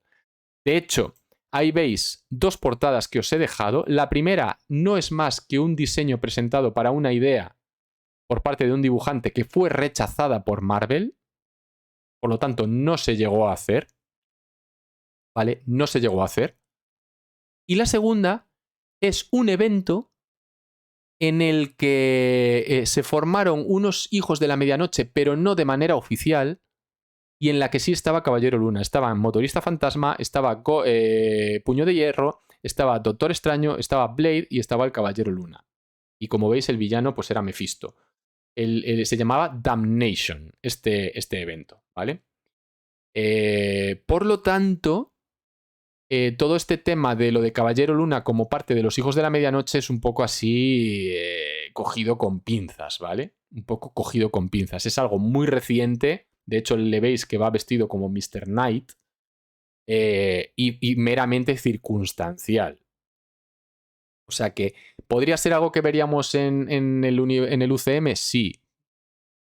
De hecho, ahí veis 2 portadas que os he dejado. La primera no es más que un diseño presentado para una idea por parte de un dibujante que fue rechazada por Marvel. Por lo tanto, no se llegó a hacer. ¿Vale? No se llegó a hacer. Y la segunda es un evento en el que se formaron unos hijos de la medianoche, pero no de manera oficial, y en la que sí estaba Caballero Luna. Estaba Motorista Fantasma, estaba Puño de Hierro, estaba Doctor Extraño, estaba Blade y estaba el Caballero Luna. Y como veis, el villano pues era Mephisto. Se llamaba Damnation, este evento, ¿vale? Por lo tanto, todo este tema de lo de Caballero Luna como parte de los hijos de la medianoche es un poco así cogido con pinzas, ¿vale? Un poco cogido con pinzas. Es algo muy reciente. De hecho, le veis que va vestido como Mr. Knight y meramente circunstancial. O sea que, ¿podría ser algo que veríamos en el UCM? Sí.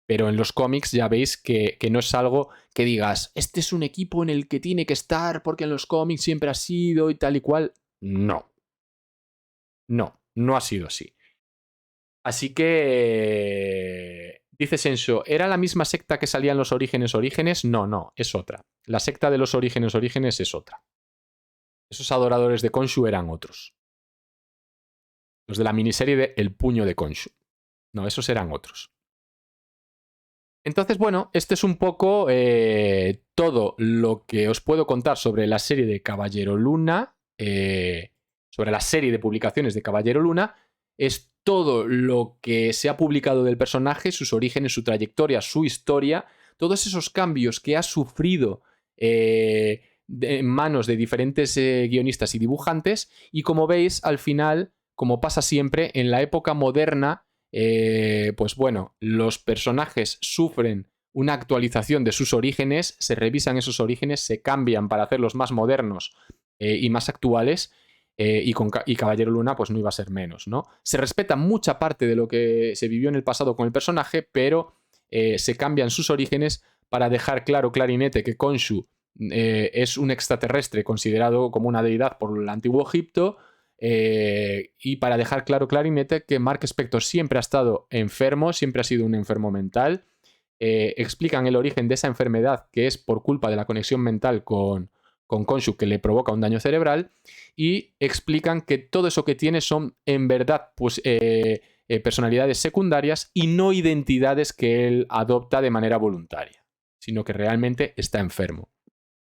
Pero en los cómics ya veis que no es algo que digas, este es un equipo en el que tiene que estar porque en los cómics siempre ha sido y tal y cual. No. No, no ha sido así. Así que... Dice Sensho, ¿era la misma secta que salía en los Orígenes? No, no, es otra. La secta de los Orígenes es otra. Esos adoradores de Khonshu eran otros. Los de la miniserie de El puño de Khonshu. No, esos eran otros. Entonces, bueno, este es un poco todo lo que os puedo contar sobre la serie de Caballero Luna, sobre la serie de publicaciones de Caballero Luna. Es todo lo que se ha publicado del personaje, sus orígenes, su trayectoria, su historia, todos esos cambios que ha sufrido en manos de diferentes guionistas y dibujantes. Y como veis, al final, como pasa siempre, en la época moderna, pues bueno, los personajes sufren una actualización de sus orígenes, se revisan esos orígenes, se cambian para hacerlos más modernos y más actuales, y Caballero Luna pues no iba a ser menos, ¿no? Se respeta mucha parte de lo que se vivió en el pasado con el personaje, pero se cambian sus orígenes para dejar claro clarinete que Khonshu es un extraterrestre considerado como una deidad por el antiguo Egipto. Y para dejar claro clarinete que Mark Spector siempre ha estado enfermo, siempre ha sido un enfermo mental. Explican el origen de esa enfermedad, que es por culpa de la conexión mental con Khonshu, que le provoca un daño cerebral, y explican que todo eso que tiene son en verdad pues, personalidades secundarias y no identidades que él adopta de manera voluntaria, sino que realmente está enfermo.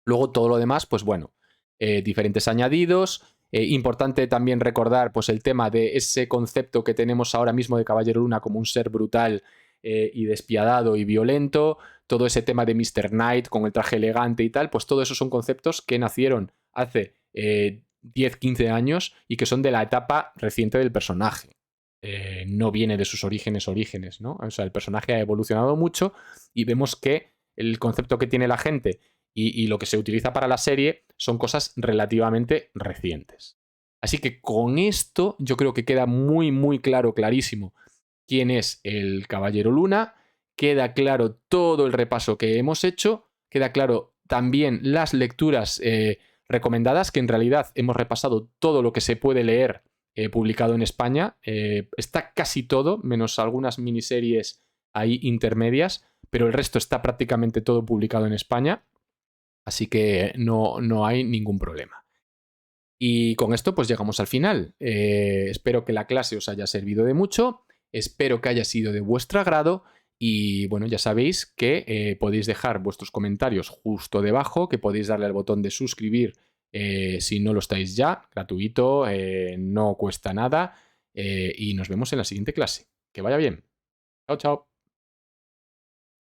Luego todo lo demás, pues bueno, diferentes añadidos. Importante también recordar pues, el tema de ese concepto que tenemos ahora mismo de Caballero Luna como un ser brutal y despiadado y violento. Todo ese tema de Mr. Knight con el traje elegante y tal, pues todo eso son conceptos que nacieron hace 10, 15 años y que son de la etapa reciente del personaje. No viene de sus orígenes, ¿no? O sea, el personaje ha evolucionado mucho y vemos que el concepto que tiene la gente y lo que se utiliza para la serie son cosas relativamente recientes. Así que con esto yo creo que queda muy, muy claro, clarísimo quién es el Caballero Luna, queda claro todo el repaso que hemos hecho, queda claro también las lecturas recomendadas, que en realidad hemos repasado todo lo que se puede leer publicado en España. Está casi todo, menos algunas miniseries ahí intermedias, pero el resto está prácticamente todo publicado en España. Así que no hay ningún problema. Y con esto pues llegamos al final. Espero que la clase os haya servido de mucho. Espero que haya sido de vuestro agrado. Y bueno, ya sabéis que podéis dejar vuestros comentarios justo debajo, que podéis darle al botón de suscribir si no lo estáis ya, gratuito, no cuesta nada. Y nos vemos en la siguiente clase. Que vaya bien. Chao, chao.